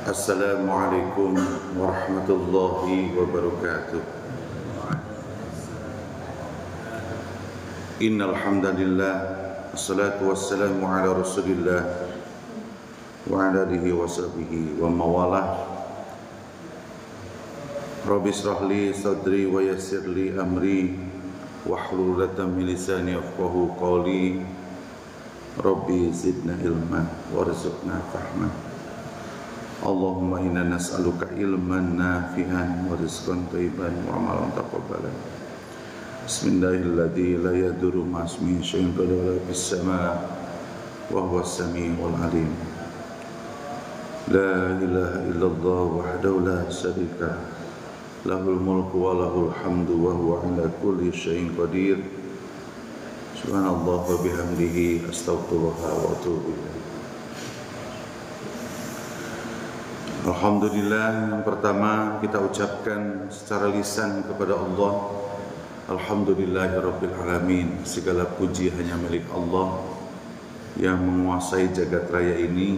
Assalamualaikum warahmatullahi wabarakatuh. Innal hamdalillah wassalatu wassalamu ala Rasulillah wa ala alihi wa sahbihi wa mawalah. Rabbi shrah li sadri wa yassir li amri wahlul 'uqdatam min lisani yafqahu qawli. Rabbi zidna ilman warzuqna fahman. Allahumma inna nas'aluka ilman nafi'an wa rizqan thayyiban wa amalan taqabbalan. Bismillahirrahmanirrahim. La yadurru ma'asmihi syai'un qad fis sama' wa huwa as-sami'ul 'alim. La ilaha illallah wahdahu la syarika lahul mulku wa lahul hamdu wa huwa 'ala kulli syai'in qadir. Subhanallah wa bihamdihi astaghfirullah wa atubu ilaih. Alhamdulillah, yang pertama kita ucapkan secara lisan kepada Allah, Alhamdulillahirabbil alamin. Segala puji hanya milik Allah yang menguasai jagat raya ini.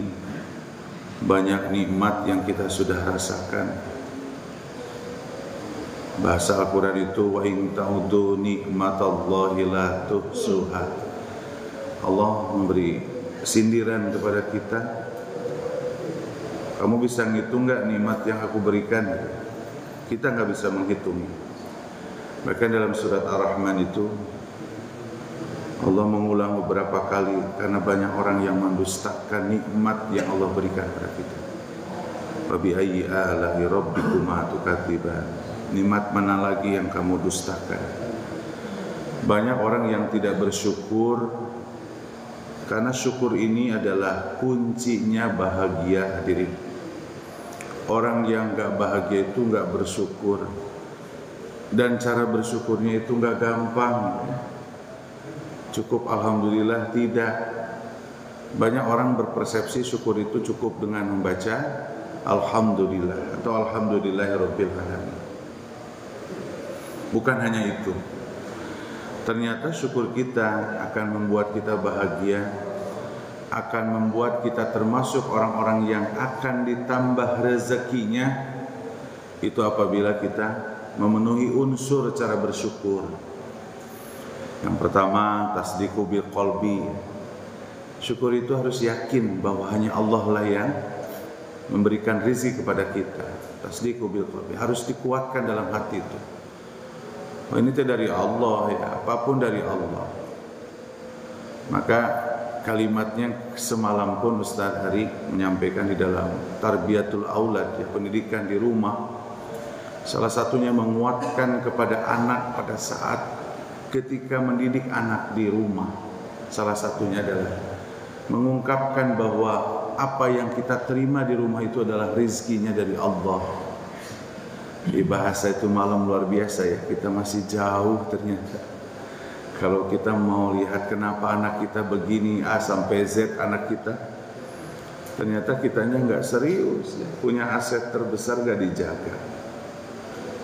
Banyak nikmat yang kita sudah rasakan. Bahasa Al-Quran itu wa in ta'udu nikmatallahi la tuhsuha. Allah memberi sindiran kepada kita. Kamu bisa ngitung nggak nikmat yang aku berikan? Kita nggak bisa menghitung. Bahkan dalam surat Ar-Rahman itu Allah mengulang beberapa kali karena banyak orang yang mendustakan nikmat yang Allah berikan kepada kita. Wa bi ayyi ala'i rabbikuma tukadziban. Nikmat mana lagi yang kamu dustakan? Banyak orang yang tidak bersyukur, karena syukur ini adalah kuncinya bahagia, hadirin. Orang yang gak bahagia itu gak bersyukur. Dan cara bersyukurnya itu gak gampang. Cukup alhamdulillah, tidak. Banyak orang berpersepsi syukur itu cukup dengan membaca alhamdulillah atau alhamdulillahirabbil alamin. Bukan hanya itu. Ternyata syukur kita akan membuat kita bahagia, akan membuat kita termasuk orang-orang yang akan ditambah rezekinya. Itu apabila kita memenuhi unsur cara bersyukur. Yang pertama, tasdiqu bil qalbi. Syukur itu harus yakin bahwa hanya Allah lah yang memberikan rezeki kepada kita. Tasdiqu bil qalbi harus dikuatkan dalam hati itu. Oh, ini dari Allah ya, apapun dari Allah. Maka kalimatnya semalam pun Ustaz Hari menyampaikan di dalam Tarbiyatul Aulad, ya, pendidikan di rumah. Salah satunya menguatkan kepada anak pada saat ketika mendidik anak di rumah. Salah satunya adalah mengungkapkan bahwa apa yang kita terima di rumah itu adalah rezekinya dari Allah. Di bahasa itu malam luar biasa ya, kita masih jauh ternyata. Kalau kita mau lihat kenapa anak kita begini A sampai Z anak kita, ternyata kitanya nggak serius ya. Punya aset terbesar nggak dijaga.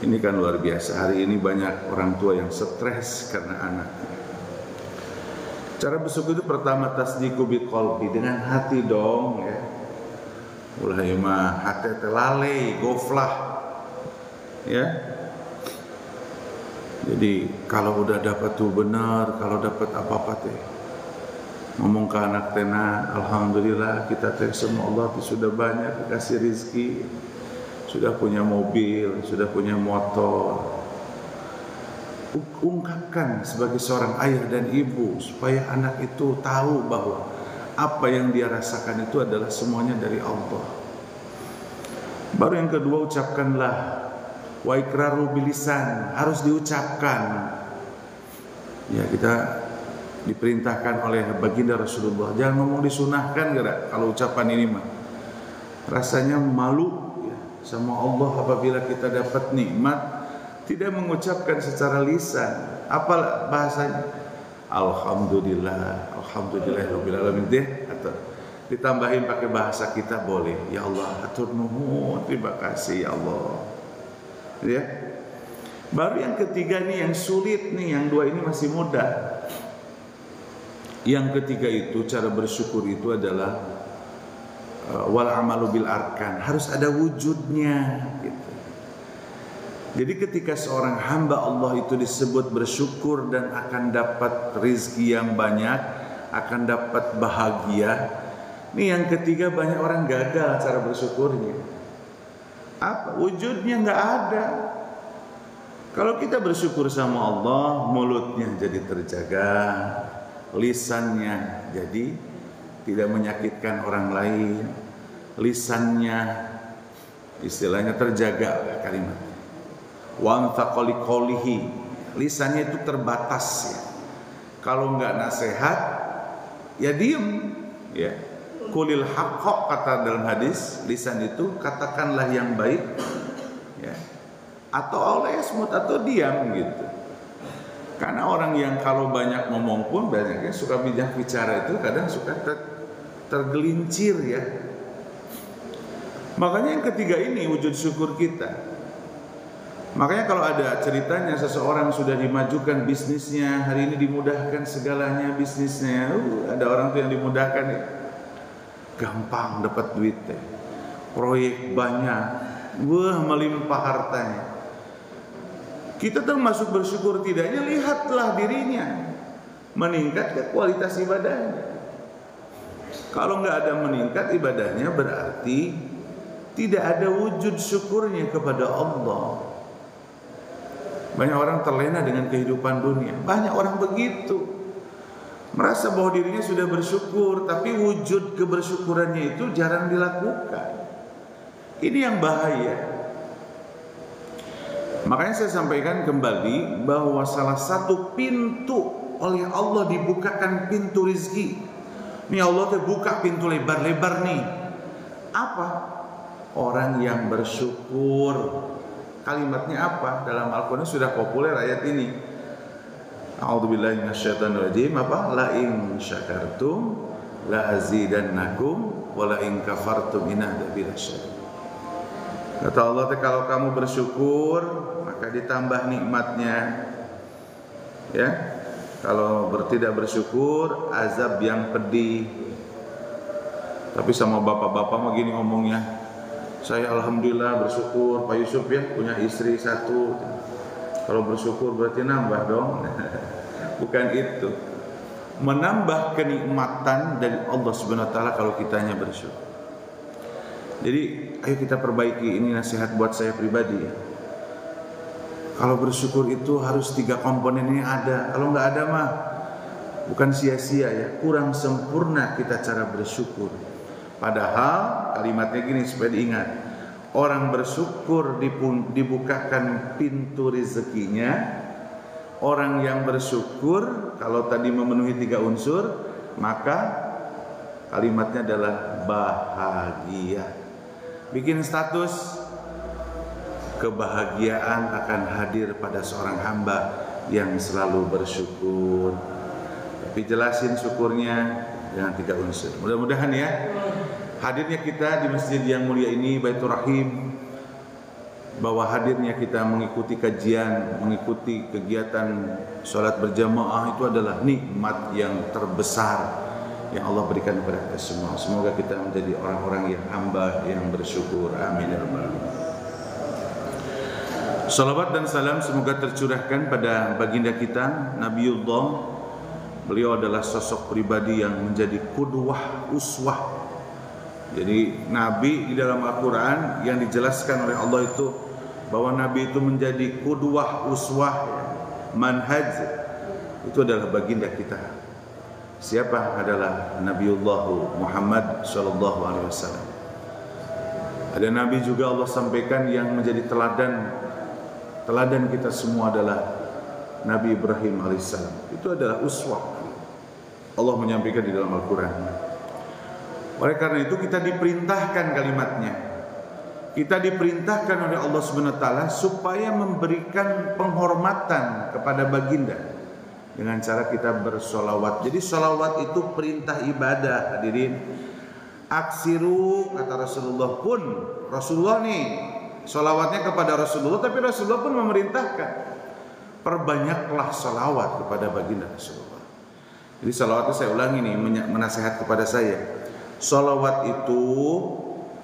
Ini kan luar biasa. Hari ini banyak orang tua yang stres karena anaknya. Cara bersyukur itu pertama tasdiqu bil qalbi, dengan hati dong ya. Mulai mah hati telale goflah ya. Jadi kalau udah dapat tuh benar, kalau dapat apa-apa teh ngomong ke anak tena, alhamdulillah kita teh semua Allah sudah banyak dikasih rezeki, sudah punya mobil, sudah punya motor. Ungkapkan sebagai seorang ayah dan ibu supaya anak itu tahu bahwa apa yang dia rasakan itu adalah semuanya dari Allah. Baru yang kedua, ucapkanlah wa iqraru bilisan, harus diucapkan. Ya, kita diperintahkan oleh baginda Rasulullah, jangan ngomong disunahkan gara kalau ucapan ini mah. Rasanya malu ya, sama Allah apabila kita dapat nikmat tidak mengucapkan secara lisan. Apa bahasanya? Alhamdulillah, alhamdulillahirabbil alamin deh, atau ditambahin pakai bahasa kita boleh. Ya Allah, hatur nuhun, terima kasih ya Allah. Ya. Baru yang ketiga nih yang sulit nih, yang dua ini masih mudah. Yang ketiga itu cara bersyukur itu adalah wal amalu bil arkan, harus ada wujudnya gitu. Jadi ketika seorang hamba Allah itu disebut bersyukur dan akan dapat rezeki yang banyak, akan dapat bahagia. Ini yang ketiga, banyak orang gagal cara bersyukurnya. Apa? Wujudnya nggak ada. Kalau kita bersyukur sama Allah, mulutnya jadi terjaga, lisannya jadi tidak menyakitkan orang lain, lisannya istilahnya terjaga kalimat. Wa antaqali qawlihi, lisannya itu terbatas ya. Kalau nggak nasihat ya diem ya. Qulil haqqa, kata dalam hadis, lisan itu katakanlah yang baik ya. Atau oleh smut, atau diam gitu. Karena orang yang kalau banyak ngomong pun banyaknya suka bijak bicara itu kadang suka tergelincir ya. Makanya yang ketiga ini wujud syukur kita. Makanya kalau ada ceritanya seseorang sudah dimajukan bisnisnya, hari ini dimudahkan segalanya bisnisnya, ada orang tuh yang dimudahkan ya. Gampang dapat duit teh, proyek banyak, wah melimpah hartanya. Kita termasuk bersyukur tidaknya, lihatlah dirinya meningkat ke kualitas ibadahnya. Kalau nggak ada meningkat ibadahnya, berarti tidak ada wujud syukurnya kepada Allah. Banyak orang terlena dengan kehidupan dunia, banyak orang begitu. Merasa bahwa dirinya sudah bersyukur, tapi wujud kebersyukurannya itu jarang dilakukan. Ini yang bahaya. Makanya saya sampaikan kembali bahwa salah satu pintu oleh Allah dibukakan pintu rizki. Ini Allah terbuka pintu lebar-lebar nih. Apa? Orang yang bersyukur. Kalimatnya apa? Dalam Al-Quran sudah populer ayat ini. A'udzubillahi minasyaitonirrajim. Apa? La in syakartum la azidannakum wa la in kafartum inna adzabi lasyadid. Kata Allah, kalau kamu bersyukur maka ditambah nikmatnya. Ya. Kalau tidak bersyukur, azab yang pedih. Tapi sama bapak-bapak mah gini ngomongnya, saya alhamdulillah bersyukur Pak Yusuf ya punya istri satu. Kalau bersyukur berarti nambah dong. Bukan itu. Menambah kenikmatan dari Allah Subhanahu wa taala kalau kitanya bersyukur. Jadi ayo kita perbaiki, ini nasihat buat saya pribadi ya. Kalau bersyukur itu harus 3 komponen ini ada. Kalau nggak ada mah bukan sia-sia ya, kurang sempurna kita cara bersyukur. Padahal kalimatnya gini supaya diingat. Orang bersyukur dibukakan pintu rezekinya. Orang yang bersyukur kalau tadi memenuhi 3 unsur, maka kalimatnya adalah bahagia. Bikin status, kebahagiaan akan hadir pada seorang hamba yang selalu bersyukur. Tapi jelasin syukurnya dengan 3 unsur. Mudah-mudahan ya, hadirnya kita di masjid yang mulia ini, Baitur Rahim, bahwa hadirnya kita mengikuti kajian, mengikuti kegiatan sholat berjamaah itu adalah nikmat yang terbesar yang Allah berikan kepada kita semua. Semoga kita menjadi orang-orang yang hamba yang bersyukur. Amin ya rabbal alamin. Salawat dan salam semoga tercurahkan pada baginda kita Nabiullah. Beliau adalah sosok pribadi yang menjadi qudwah, uswah. Jadi Nabi di dalam Al-Quran yang dijelaskan oleh Allah itu bahwa Nabi itu menjadi qudwah, uswah, manhaj, itu adalah baginda kita. Siapa? Adalah Nabiullah Muhammad sallallahu alaihi wasallam. Ada Nabi juga Allah sampaikan yang menjadi teladan kita semua adalah Nabi Ibrahim alaihissalam. Itu adalah uswah. Allah menyampaikan di dalam Al-Quran. Oleh karena itu kita diperintahkan kalimatnya. Kita diperintahkan oleh Allah Subhanahu wa taala supaya memberikan penghormatan kepada baginda dengan cara kita bersolawat. Jadi solawat itu perintah ibadah, hadirin. Aksiru, kata Rasulullah pun, Rasulullah nih solawatnya kepada Rasulullah, tapi Rasulullah pun memerintahkan perbanyaklah solawat kepada baginda Rasulullah. Jadi solawat itu saya ulangi nih, menasihat kepada saya. Sholawat itu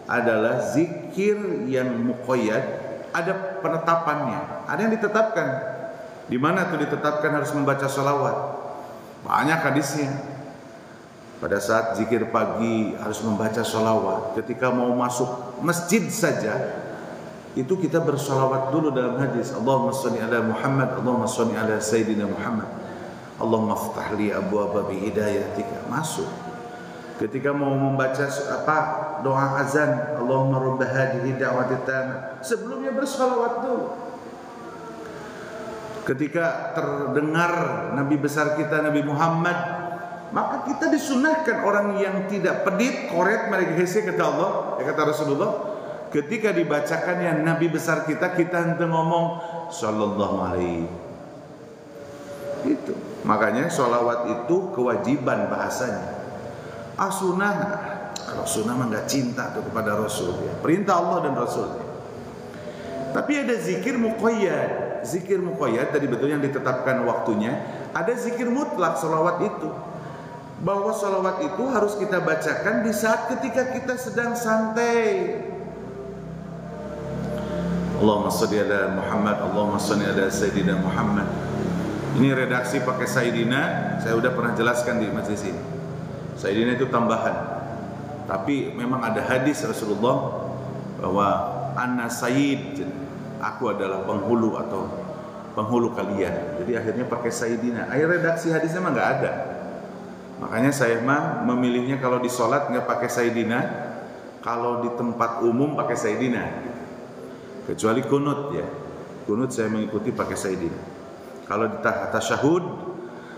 adalah zikir yang muqayyad, ada penetapannya, ada yang ditetapkan. Di mana tuh ditetapkan harus membaca sholawat? Banyak hadisnya. Pada saat zikir pagi harus membaca sholawat. Ketika mau masuk masjid saja, itu kita bersholawat dulu dalam hadis. Allahumma sholli ala Muhammad, Allahumma sholli ala Sayyidina Muhammad, Allahumma ftah li abwaaba bi hidayatika. Masuk. Ketika mau membaca doa azan, Allahumma rabb hadhihi da'wati tammah, sebelumnya bersholawat dulu. Ketika terdengar Nabi besar kita Nabi Muhammad, maka kita disunahkan orang yang tidak pedit, koret, mereka hese kata Allah, kata Rasulullah. Ketika dibacakan yang Nabi besar kita hendak ngomong sallallahu alaihi. Itu. Makanya sholawat itu kewajiban bahasanya. Sunnah, kalau sunnah mah nggak cinta tuh kepada Rasul, ya. Perintah Allah dan Rasulnya. Tapi ada zikir muqayyad. Zikir muqayyad tadi betul yang ditetapkan waktunya. Ada zikir mutlak sholawat itu. Bahwa sholawat itu harus kita bacakan di saat ketika kita sedang santai. Allahumma sholli ala Muhammad, Allahumma sholli ala Sayyidina Muhammad. Ini redaksi pakai Sayyidina, saya udah pernah jelaskan di majelis ini. Sayyidina itu tambahan. Tapi memang ada hadis Rasulullah bahwa Anna Sayyid, aku adalah penghulu atau penghulu kalian. Jadi akhirnya pakai Sayyidina. Redaksi hadisnya mah nggak ada. Makanya saya mah memilihnya kalau di sholat nggak pakai Sayyidina, kalau di tempat umum pakai Sayyidina. Kecuali kunut ya, kunut saya mengikuti pakai Sayyidina. Kalau di tasyahud,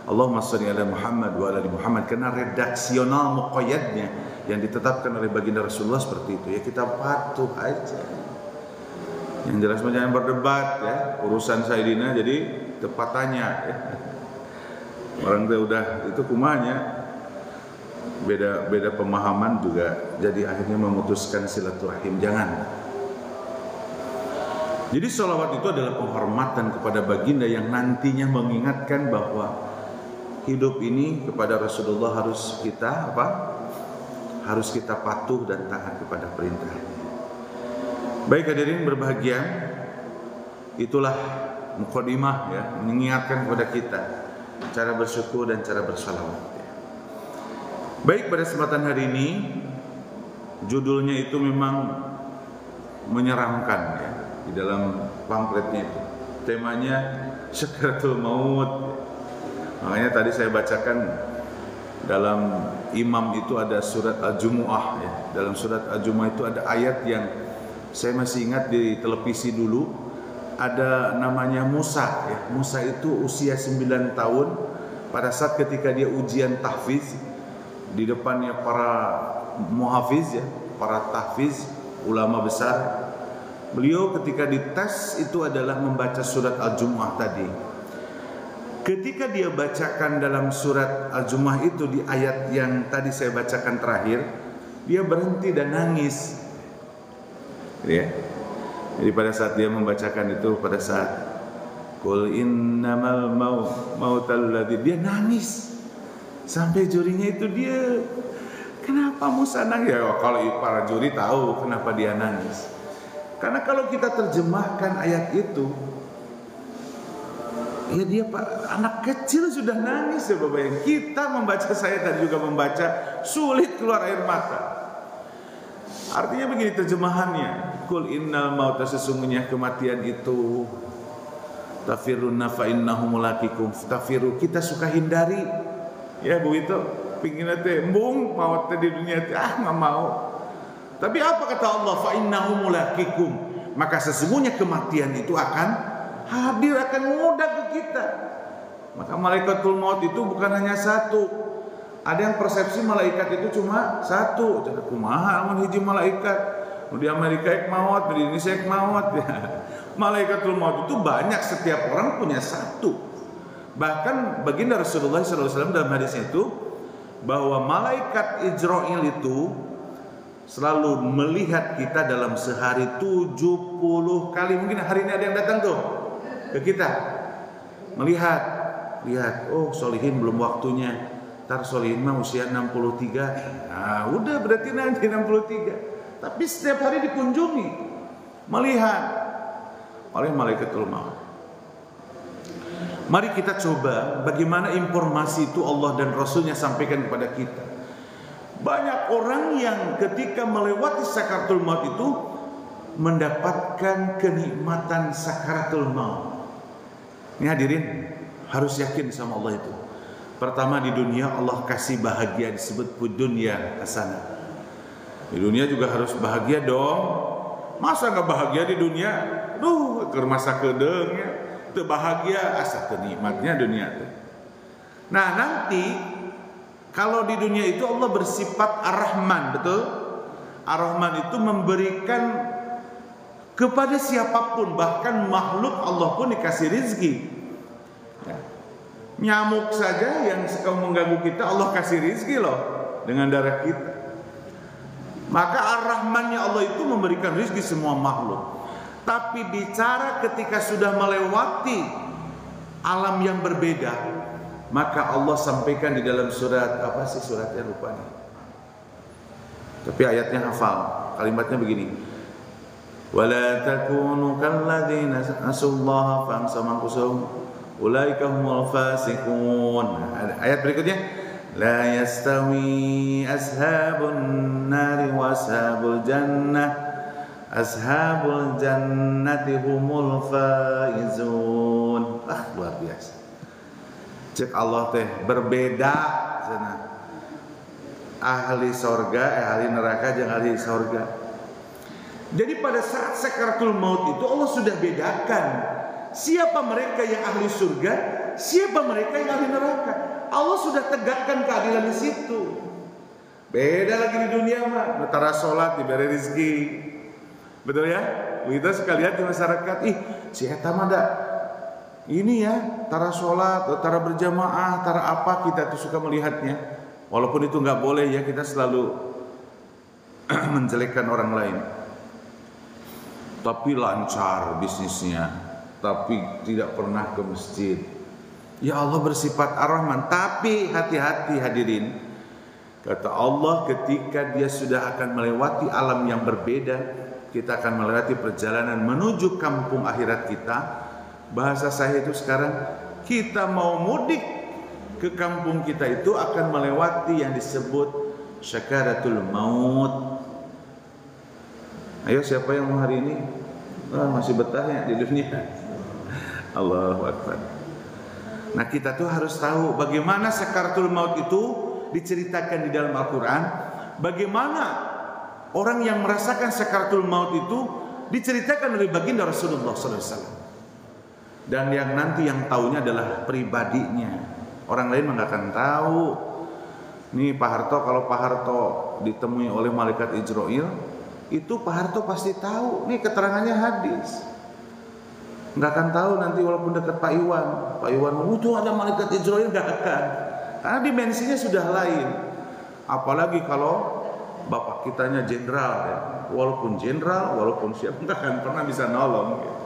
Allahumma sholli ala Muhammad wa ala ali Muhammad, karena redaksional muqayyadnya yang ditetapkan oleh baginda Rasulullah seperti itu. Ya kita patuh aja. Yang jelas jangan berdebat ya, urusan Sayyidina jadi tepat tanya ya. Orang dia udah itu kumanya beda pemahaman juga, jadi akhirnya memutuskan silaturahim. Jangan. Jadi sholawat itu adalah penghormatan kepada baginda yang nantinya mengingatkan bahwa hidup ini kepada Rasulullah harus kita harus kita patuh dan taat kepada perintahnya. Baik hadirin berbahagia, itulah mukadimah ya, mengingatkan kepada kita cara bersyukur dan cara bersalawat. Baik, pada kesempatan hari ini judulnya itu memang menyeramkan ya, di dalam pamfletnya itu. Temanya Sakaratul Maut. Makanya tadi saya bacakan dalam Imam itu ada surat Al-Jumu'ah ya. Dalam surat Al-Jumu'ah itu ada ayat yang saya masih ingat di televisi dulu. Ada namanya Musa ya. Musa itu usia 9 tahun pada saat ketika dia ujian tahfiz di depannya para muhafiz ya, para tahfiz, ulama besar. Beliau ketika dites itu adalah membaca surat Al-Jumu'ah tadi. Ketika dia bacakan dalam surat Al-Jumu'ah itu di ayat yang tadi saya bacakan terakhir, dia berhenti dan nangis. Ya. Jadi pada saat dia membacakan itu, pada saat Qul innamal mautal ladzi, dia nangis. Sampai jurinya itu dia, kenapa Musa nangis? Ya kalau para juri tahu kenapa dia nangis. Karena kalau kita terjemahkan ayat itu, ya dia anak kecil sudah nangis ya Bapak yang kita membaca, saya tadi juga membaca, sulit keluar air mata. Artinya begini terjemahannya, Qul innal mauta, sesungguhnya kematian itu, tafiruna fa innahum mulaqikum, tafiru, kita suka hindari. Ya begitu, pingin teh embung maut di dunia teh nggak mau. Tapi apa kata Allah, fa innahum mulaqikum, maka sesungguhnya kematian itu akan hadir, akan mudah ke kita. Maka malaikatul maut itu bukan hanya satu. Ada yang persepsi malaikat itu cuma satu. Jadi kumaha amun hiji malaikat. Di Amerika ek maut, di Indonesia ek maut ya. Malaikatul maut itu banyak, setiap orang punya satu. Bahkan baginda Rasulullah SAW dalam hadisnya itu bahwa malaikat Israil itu selalu melihat kita dalam sehari 70 kali. Mungkin hari ini ada yang datang tuh ke kita melihat, oh solihin belum waktunya, Tar Solihin mah usia 63. Nah, udah berarti nanti 63. Tapi setiap hari dikunjungi, melihat oleh malaikatul maut. Mari kita coba bagaimana informasi itu Allah dan Rasulnya sampaikan kepada kita. Banyak orang yang ketika melewati sakaratul maut itu mendapatkan kenikmatan sakaratul maut. Ini hadirin harus yakin sama Allah itu. Pertama, di dunia Allah kasih bahagia, disebut dunia hasanah. Di dunia juga harus bahagia dong. Masa nggak bahagia di dunia? Duh, ke masa kedengnya, itu bahagia asa kenikmatnya dunia itu. Nah, nanti kalau di dunia itu Allah bersifat Ar-Rahman, betul? Ar-Rahman itu memberikan kepada siapapun, bahkan makhluk Allah pun dikasih rizki. Ya. Nyamuk saja yang suka mengganggu kita Allah kasih rizki loh dengan darah kita. Maka Ar-Rahmannya Allah itu memberikan rizki semua makhluk. Tapi bicara ketika sudah melewati alam yang berbeda, maka Allah sampaikan di dalam surat, apa sih suratnya lupa nih, tapi ayatnya hafal. Kalimatnya begini: wala takunu kalladzina nasullaha fansahum anfusahum ulaika humul fasiqun. Ayat berikutnya, la yastawi ashabun nari wa ashabul jannati humul faizun. Luar biasa. Cek Allah teh berbeda sana. Ahli sorga, ahli neraka jeung ahli sorga. Jadi pada saat sakaratul maut itu Allah sudah bedakan siapa mereka yang ahli surga, siapa mereka yang ahli neraka. Allah sudah tegakkan keadilan di situ. Beda lagi di dunia mah, antara sholat diberi rezeki. Betul ya? Kita sekalian di masyarakat, si eta mah da ini ya, tara sholat, tara berjamaah, tara apa, kita tuh suka melihatnya. Walaupun itu nggak boleh ya, kita selalu menjelekkan orang lain. Tapi lancar bisnisnya, tapi tidak pernah ke masjid. Ya Allah bersifat Ar-Rahman, tapi hati-hati hadirin. Kata Allah, ketika dia sudah akan melewati alam yang berbeda, kita akan melewati perjalanan menuju kampung akhirat kita. Bahasa saya itu sekarang, kita mau mudik ke kampung kita itu akan melewati yang disebut sakaratul maut. Ayo, siapa yang mau hari ini? Masih betah ya di dunia. Allahu Akbar. Nah, kita tuh harus tahu bagaimana sakaratul maut itu diceritakan di dalam Al-Quran. Bagaimana orang yang merasakan sakaratul maut itu diceritakan oleh baginda Rasulullah SAW. Dan yang nanti yang taunya adalah pribadinya. Orang lain nggak akan tahu. Nih Pak Harto, kalau Pak Harto ditemui oleh malaikat Ijroil, itu Pak Harto pasti tahu. Nih keterangannya hadis. Nggak akan tahu nanti walaupun dekat Pak Iwan. Pak Iwan, itu ada malaikat Ijroil, nggak akan. Karena dimensinya sudah lain. Apalagi kalau bapak kitanya jenderal ya. Walaupun jenderal, walaupun siapa, nggak akan pernah bisa nolong.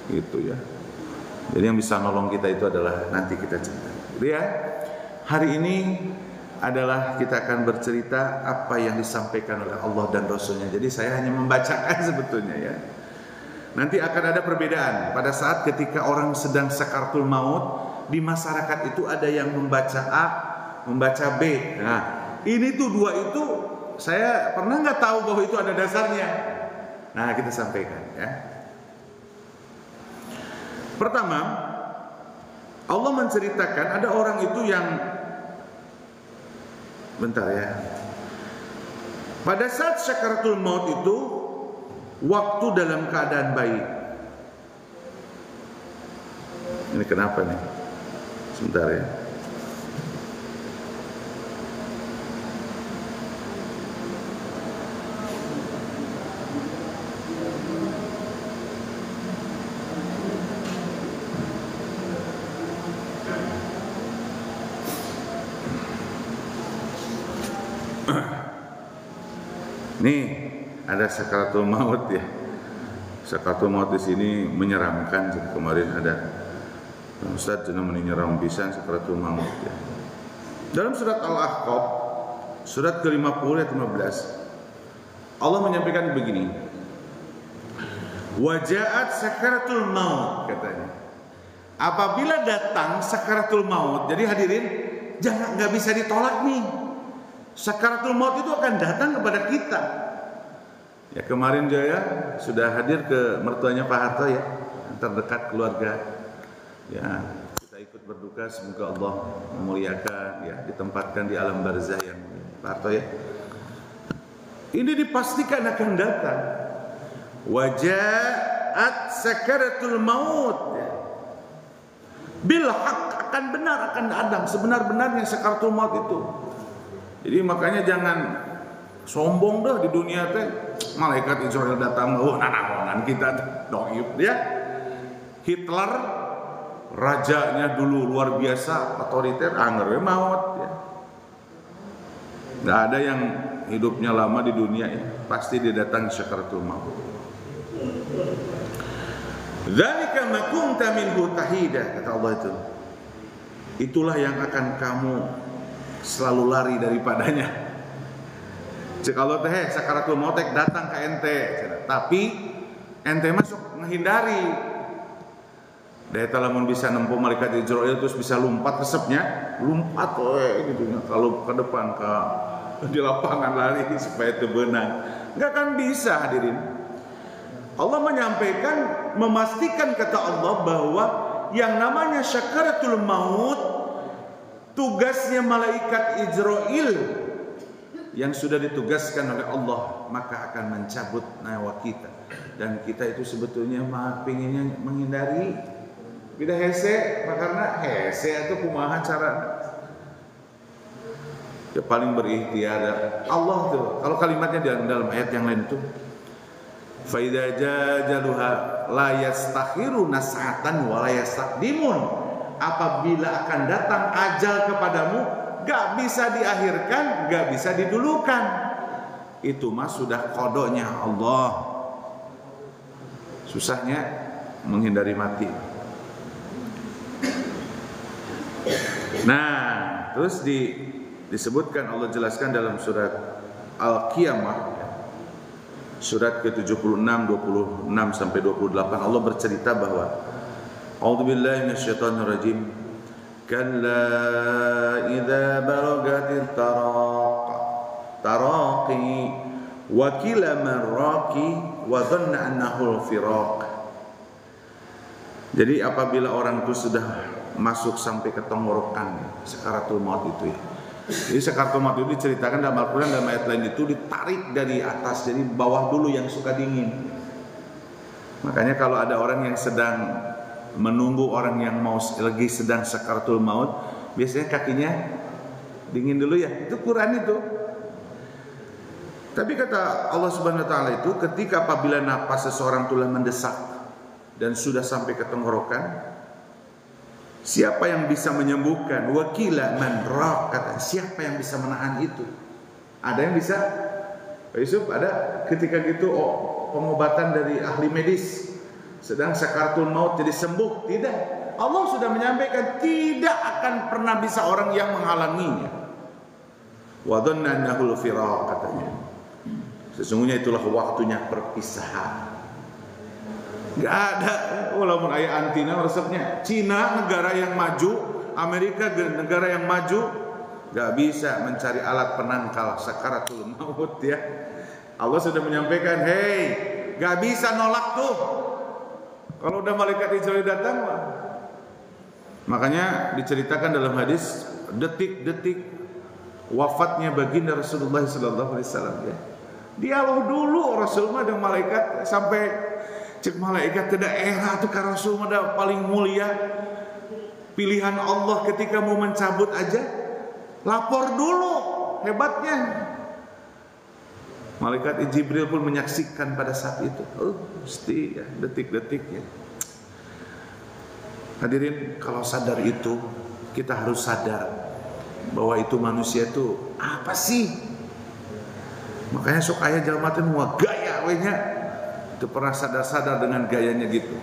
Gitu ya. Jadi yang bisa nolong kita itu adalah nanti kita cerita. Jadi ya, hari ini adalah kita akan bercerita apa yang disampaikan oleh Allah dan Rasulnya. Jadi saya hanya membacakan sebetulnya ya. Nanti akan ada perbedaan pada saat ketika orang sedang sakaratul maut. Di masyarakat itu ada yang membaca A, membaca B. Nah, ini tuh dua itu saya pernah nggak tahu bahwa itu ada dasarnya. Nah, kita sampaikan ya. Pertama, Allah menceritakan ada orang itu yang bentar ya. Pada saat sakaratul maut itu waktu dalam keadaan baik. Ini kenapa nih? Sebentar ya. Nih ada sakaratul maut ya. Sakaratul maut di sini menyeramkan. Jadi kemarin ada Ustaz cina menyeram pisan sakaratul maut ya. Dalam surat Al-Ahqaf, surat ke-50 ayat 15, Allah menyampaikan begini. Waja'at sakaratul maut, katanya. Apabila datang sakaratul maut, jadi hadirin, nggak bisa ditolak nih. Sakaratul maut itu akan datang kepada kita. Ya, kemarin Jaya sudah hadir ke mertuanya Pak Harto ya, yang terdekat keluarga. Ya, kita ikut berduka, semoga Allah memuliakan, ya, ditempatkan di alam barzah yang Pak Harto ya. Ini dipastikan akan datang. Waja'at sakaratul maut, bil haq, akan benar, akan datang sebenar-benarnya sakaratul maut itu. Jadi makanya jangan sombong dah di dunia teh. Malaikat Israel datang, oh nanaonan kita doib ya. Hitler rajanya dulu luar biasa otoriter, angger maut ya. Nggak ada yang hidupnya lama di dunia ya, pasti didatangi sakaratul maut. Dzalika ma kunta minhu tahida, kata Allah itu. Itulah yang akan kamu selalu lari daripadanya. Kalau teh sakaratul maut datang ke ente, tapi ente masuk menghindari. Daya talamun bisa nempuh malaikat Israel terus bisa lompat resepnya, lompat gitu. Kalau ke depan di lapangan lari supaya tebenang, nggak akan bisa hadirin. Allah menyampaikan, memastikan kata Allah bahwa yang namanya sakaratul maut tugasnya malaikat Israel yang sudah ditugaskan oleh Allah, maka akan mencabut nyawa kita. Dan kita itu sebetulnya pengennya menghindari beda hese, karena hese itu kumaha cara ya paling berikhtiar Allah tuh. Kalau kalimatnya dalam ayat yang lain itu fa idza jajaluha la yastakhiruna sa'atan wa la yastaqdimun, apabila akan datang ajal kepadamu, gak bisa diakhirkan, gak bisa didulukan. Itu mah sudah kodoknya Allah. Susahnya menghindari mati. Nah, terus disebutkan, Allah jelaskan dalam surat Al-Qiyamah, surat ke-76, 26 sampai 28, Allah bercerita bahwa A'udzubillahi minasyaitonirrajim. Kalla idza balagatit taraqi wa kila marraqi wa dhanna annahu al-firaq. Jadi apabila orang itu sudah masuk sampai ke tenggorokan sakaratul maut itu ya. Jadi sakaratul maut itu diceritakan dalam Al-Qur'an, dalam ayat lain itu ditarik dari atas, jadi bawah dulu yang suka dingin. Makanya kalau ada orang yang sedang menunggu orang yang mau lagi sedang sakaratul maut, biasanya kakinya dingin dulu ya. Itu Quran itu. Tapi kata Allah Subhanahu wa taala itu, ketika apabila napas seseorang telah mendesak dan sudah sampai ke tenggorokan, siapa yang bisa menyembuhkan? Wakila man raq, kata siapa yang bisa menahan itu? Ada yang bisa? Pak Yusuf, ada ketika gitu pengobatan dari ahli medis, sedang sakaratul maut jadi sembuh? Tidak. Allah sudah menyampaikan tidak akan pernah bisa orang yang menghalanginya. Wa dhanna annahu al-firaq, katanya. Sesungguhnya itulah waktunya perpisahan. Gak ada, walaupun ayah antina resepnya. Cina negara yang maju, Amerika negara yang maju, gak bisa mencari alat penangkal sakaratul maut ya. Allah sudah menyampaikan, hey, gak bisa nolak tuh. Kalau udah malaikat Israel datang, makanya diceritakan dalam hadis detik-detik wafatnya baginda Rasulullah SAW ya. Dialog dulu Rasulullah dan malaikat sampai cek malaikat tidak tuh ka Rasul ada paling mulia pilihan Allah ketika mau mencabut aja lapor dulu hebatnya. Malaikat Jibril pun menyaksikan pada saat itu. Mesti ya, detik-detik ya. Hadirin, kalau sadar itu, kita harus sadar bahwa itu manusia itu apa sih? Makanya sok aya jalma teh moal gaya we nya. Itu pernah sadar-sadar dengan gayanya gitu.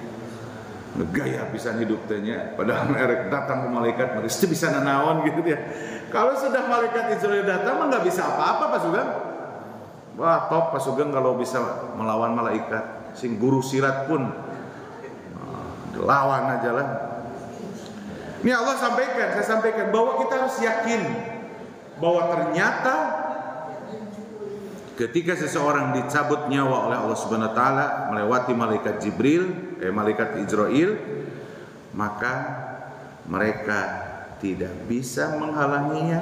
Gaya bisa hidup tanya, padahal mereka datang ke malaikat itu bisa nanaon gitu ya. Kalau sudah malaikat Israel datang mah nggak bisa apa-apa Pak Sugeng. Wah top Pak Sugeng kalau bisa melawan malaikat. Sing guru silat pun lawan aja lah. Ini Allah sampaikan, saya sampaikan bahwa kita harus yakin bahwa ternyata ketika seseorang dicabut nyawa oleh Allah Subhanahu wa taala melewati malaikat Jibril, malaikat Israil, maka mereka tidak bisa menghalanginya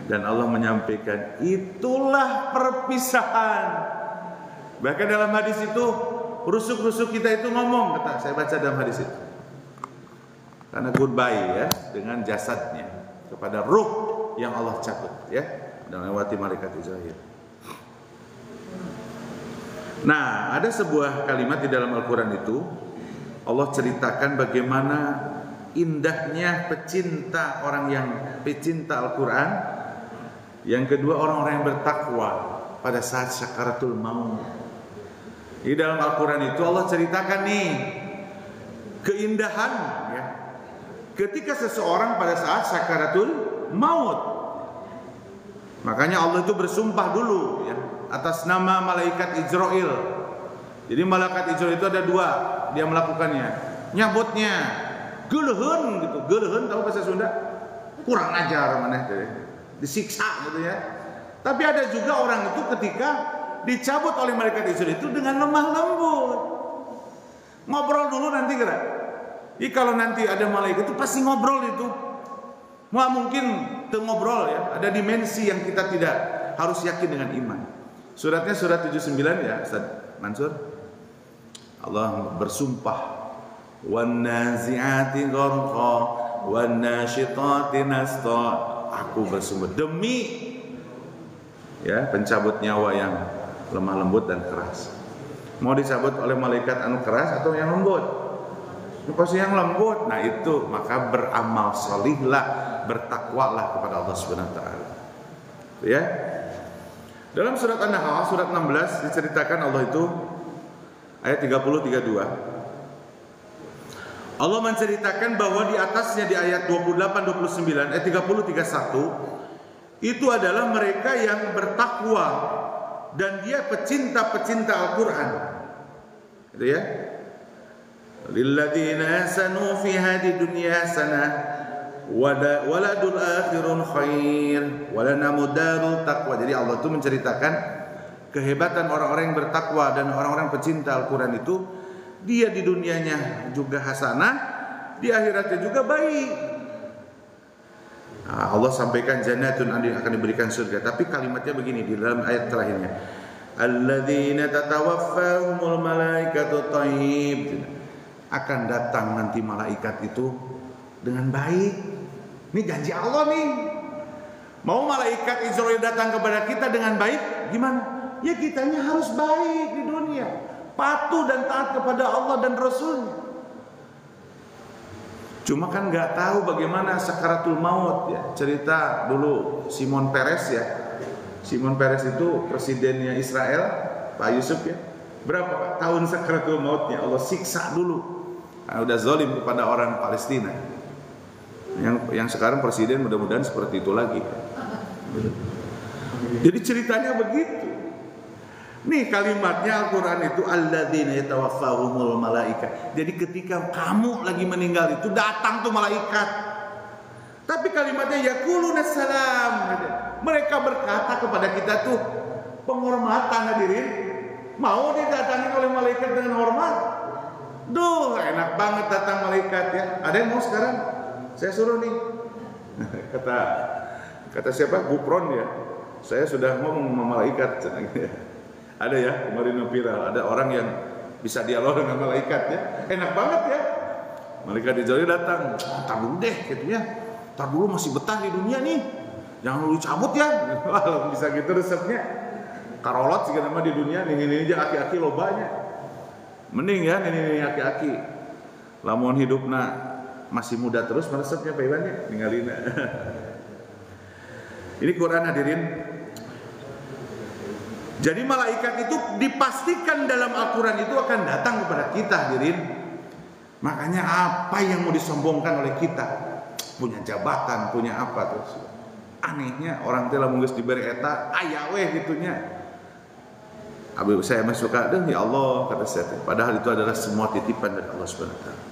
dan Allah menyampaikan itulah perpisahan. Bahkan dalam hadis itu rusuk-rusuk kita itu ngomong, kata saya baca dalam hadis itu. Karena goodbye ya dengan jasadnya kepada ruh yang Allah cabut ya dan melewati malaikat Israil. Nah, ada sebuah kalimat di dalam Al-Quran itu Allah ceritakan bagaimana indahnya pecinta orang yang pecinta Al-Quran. Yang kedua orang-orang yang bertakwa pada saat sakaratul maut. Di dalam Al-Quran itu Allah ceritakan nih keindahan ya, ketika seseorang pada saat sakaratul maut. Makanya Allah itu bersumpah dulu ya atas nama malaikat Israil. Jadi malaikat Israil itu ada dua, dia melakukannya. Nyabutnya geuleuheun gitu. Geuleuheun tahu bahasa Sunda? Kurang ajar maneh teh. Disiksa gitu ya. Tapi ada juga orang itu ketika dicabut oleh malaikat Israil itu dengan lemah lembut. Ngobrol dulu nanti kira. Jadi kalau nanti ada malaikat itu pasti ngobrol itu. Wah mungkin ngobrol ya. Ada dimensi yang kita tidak harus yakin dengan iman. Suratnya surat 79 ya Ustaz Mansur. Allah bersumpah wan nazi'ati gharqa wan nasyitati nasta. Aku bersumpah demi ya pencabut nyawa yang lemah lembut dan keras. Mau dicabut oleh malaikat anu keras atau yang lembut? Pasti yang lembut. Nah itu maka beramal salihlah, bertakwalah kepada Allah Subhanahu wa taala. Ya. Dalam surat An-Nahl surat 16 diceritakan Allah itu ayat 30-32. Allah menceritakan bahwa di atasnya di ayat 28-29 ayat 30-31 itu adalah mereka yang bertakwa dan dia pecinta-pecinta Al-Qur'an. Gitu ya. Lilladzina ahsanu fi hadhihi dunya hasanah waladul akhirun khair walanamu darul taqwa. Jadi Allah itu menceritakan kehebatan orang-orang yang bertakwa dan orang-orang pecinta Al-Qur'an itu, dia di dunianya juga hasanah, di akhiratnya juga baik. Nah, Allah sampaikan jannatun akan diberikan surga, tapi kalimatnya begini di dalam ayat terakhirnya. Alladzina tatawaffahumul malaikatu thayyib. Akan datang nanti malaikat itu dengan baik. Ini janji Allah nih. Mau malaikat Israil datang kepada kita dengan baik, gimana? Ya kitanya harus baik di dunia, patuh dan taat kepada Allah dan Rasul. Cuma kan nggak tahu bagaimana sakaratul maut ya. Cerita dulu Simon Peres ya. Simon Peres itu presidennya Israel, Pak Yusuf ya. Berapa tahun sakaratul mautnya Allah siksa dulu. Nah, udah zalim kepada orang Palestina. Yang sekarang presiden mudah-mudahan seperti itu lagi. Jadi ceritanya begitu. Nih kalimatnya Al-Quran itu alladzina yatawaffahumul malaika. Jadi ketika kamu lagi meninggal itu datang tuh malaikat. Tapi kalimatnya yaquluna salam. Mereka berkata kepada kita tuh penghormatan hadirin. Mau didatangi oleh malaikat dengan hormat? Duh, enak banget datang malaikat ya. Ada yang mau sekarang? Saya suruh nih. Kata siapa? Gupron ya. Saya sudah ngomong sama malaikat. Ada ya, kemarin viral. Ada orang yang bisa dialog dengan malaikat ya. Enak banget ya. Malaikat Israil datang. Tar dulu deh gitu ya. Tar dulu masih betah di dunia nih. Jangan lu cabut ya. Wah, bisa gitu resepnya. Karolot sih nama di dunia. Ini aja aki-aki lobanya. Mending ya ini aki-aki. Lamun hidupna masih muda terus meresepnya Pak Iwan ya. Ninggalin. Ini Quran hadirin. Jadi malaikat itu dipastikan dalam Al-Quran itu akan datang kepada kita hadirin. Makanya apa yang mau disombongkan oleh kita? Punya jabatan, punya apa terus. Anehnya orang teh lamun geus diberi eta aya we gitunya. Abi saya mah suka deh ya Allah kata saya. Padahal itu adalah semua titipan dari Allah Subhanahu wa taala.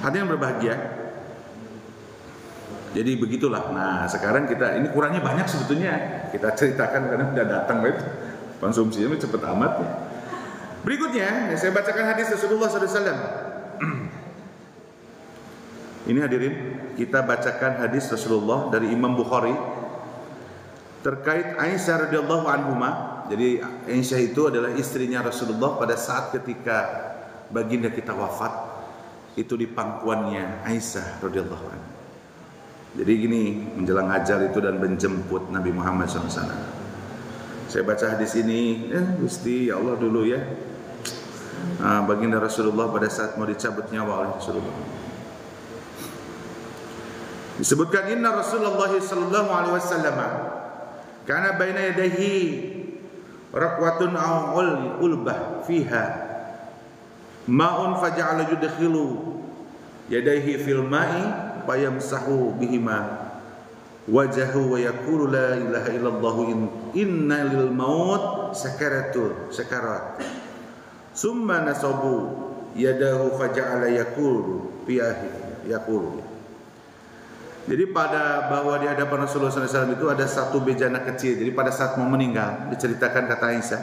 Hadirin yang berbahagia. Jadi begitulah. Nah, sekarang kita ini kurangnya banyak sebetulnya. Kita ceritakan karena sudah datang itu. Konsumsinya cepet amat ya. Berikutnya, saya bacakan hadis Rasulullah SAW. Ini hadirin, kita bacakan hadis Rasulullah dari Imam Bukhari terkait Aisyah radhiyallahu anhuma. Jadi Aisyah itu adalah istrinya Rasulullah pada saat ketika baginda kita wafat, itu di pangkuannya Aisyah radhiyallahu anha. Jadi gini, menjelang ajal itu dan menjemput Nabi Muhammad SAW. Saya baca hadis ini, Gusti ya Allah dulu ya. Baginda Rasulullah pada saat mau dicabut nyawa oleh Rasulullah. Disebutkan inna Rasulullah sallallahu alaihi wasallam kana baina yadayhi raqwatun aw ulbah fiha ma'un faja'ala yudkhilu yadayhi fil ma'i fayamsahu bihima wajahu wa yaqulu la ilaha illallah inna lil maut sakarat summa nasabu yadahu faja'ala yaqulu yaqulu. Jadi pada bahwa di hadapan Rasulullah SAW itu ada satu bejana kecil. Jadi pada saat mau meninggal, diceritakan kata Aisyah,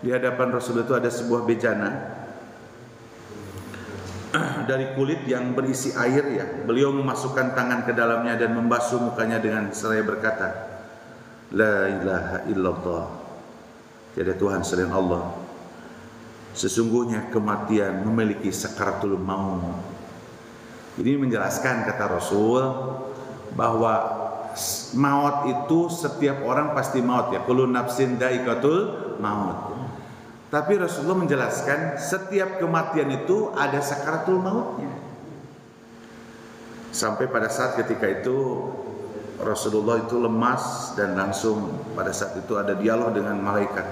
di hadapan Rasulullah itu ada sebuah bejana dari kulit yang berisi air ya. Beliau memasukkan tangan ke dalamnya dan membasuh mukanya dengan seraya berkata, La ilaha illallah, tiada Tuhan selain Allah. Sesungguhnya kematian memiliki sakaratul maut. Ini menjelaskan kata Rasul bahwa maut itu setiap orang pasti maut ya. Kullu nafsin dha'iqatul maut. Tapi Rasulullah menjelaskan setiap kematian itu ada sakaratul mautnya. Sampai pada saat ketika itu Rasulullah itu lemas dan langsung pada saat itu ada dialog dengan malaikat.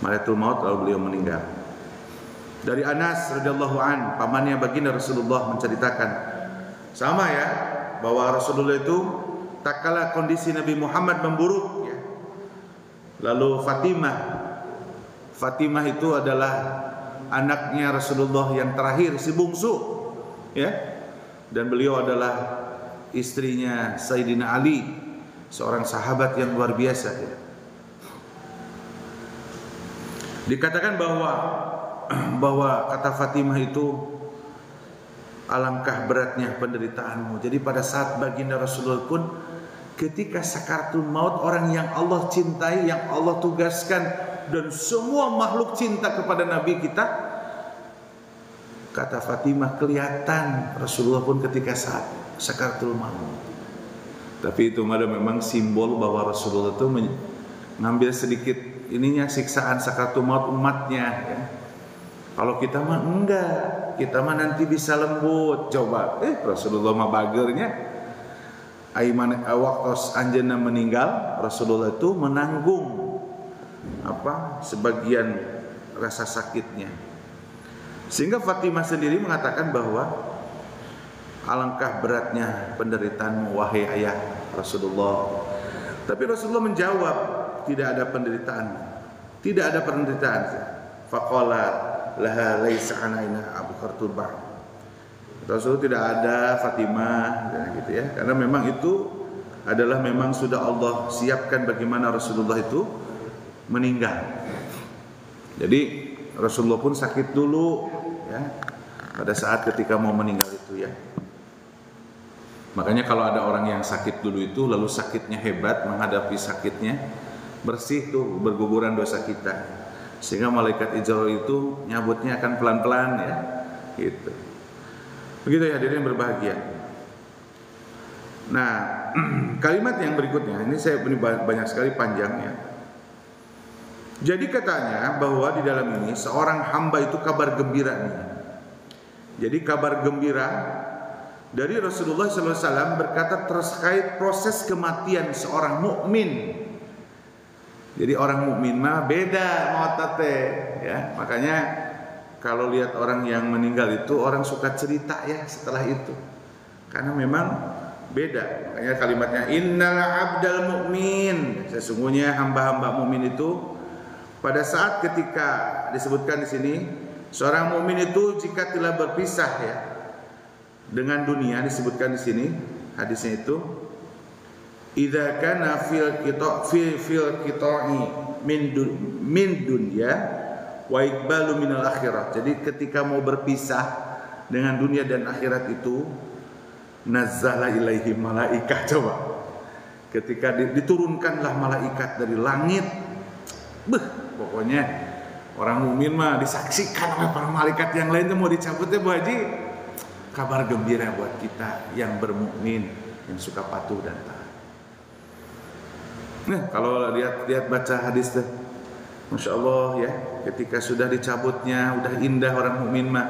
Malaikatul maut lalu beliau meninggal. Dari Anas radhiyallahu an, pamannya baginda Rasulullah menceritakan sama ya, bahwa Rasulullah itu tak kala kondisi Nabi Muhammad memburuk ya. Lalu Fatimah itu adalah anaknya Rasulullah yang terakhir, si bungsu ya. Dan beliau adalah istrinya Sayyidina Ali, seorang sahabat yang luar biasa ya. Dikatakan bahwa kata Fatimah itu, alangkah beratnya penderitaanmu. Jadi pada saat baginda Rasulullah pun ketika sakaratul maut, orang yang Allah cintai, yang Allah tugaskan dan semua makhluk cinta kepada Nabi kita, kata Fatimah kelihatan Rasulullah pun ketika saat sakaratul maut. Tapi itu memang simbol bahwa Rasulullah itu mengambil sedikit ininya siksaan sakaratul maut umatnya ya. Kalau kita mah enggak, kita mah nanti bisa lembut. Coba, Rasulullah mah bagernya. Aiman waktu anjeunna meninggal, Rasulullah itu menanggung sebagian rasa sakitnya. Sehingga Fatimah sendiri mengatakan bahwa alangkah beratnya penderitaanmu wahai ayah Rasulullah. Tapi Rasulullah menjawab, tidak ada penderitaan. Tidak ada penderitaan. Faqala laha laisa alaina Abu Qartul Ba'd. Rasul tidak ada Fatimah gitu ya. Karena memang itu adalah memang sudah Allah siapkan bagaimana Rasulullah itu meninggal. Jadi Rasulullah pun sakit dulu ya. Pada saat ketika mau meninggal itu ya. Makanya kalau ada orang yang sakit dulu itu lalu sakitnya hebat, menghadapi sakitnya bersih tuh berguguran dosa kita. Sehingga malaikat Israil itu nyabutnya akan pelan-pelan ya, gitu. Begitu ya hadirin berbahagia. Nah, kalimat yang berikutnya ini saya banyak sekali panjang ya. Jadi katanya bahwa di dalam ini seorang hamba itu kabar gembira nih. Jadi kabar gembira dari Rasulullah SAW berkata terkait proses kematian seorang mukmin. Jadi orang mukmin mah beda maut teh ya. Makanya kalau lihat orang yang meninggal itu orang suka cerita ya setelah itu. Karena memang beda. Makanya kalimatnya innal abdal mu'min. Sesungguhnya hamba-hamba mukmin itu pada saat ketika disebutkan di sini, seorang mukmin itu jika telah berpisah ya dengan dunia, disebutkan di sini hadisnya itu idza kana fil qita'i min dunya wa iqbalu minal akhirah. Jadi ketika mau berpisah dengan dunia dan akhirat itu nazzala ilaihi malaikah. Coba ketika diturunkanlah malaikat dari langit, pokoknya orang mukmin mah disaksikan oleh para malaikat yang lain tuh mau dicabutnya Bu Haji. Kabar gembira buat kita yang bermukmin, yang suka patuh dan taat. Nah, kalau lihat baca hadis tuh, Masya Allah ya, ketika sudah dicabutnya, udah indah orang mukmin mah,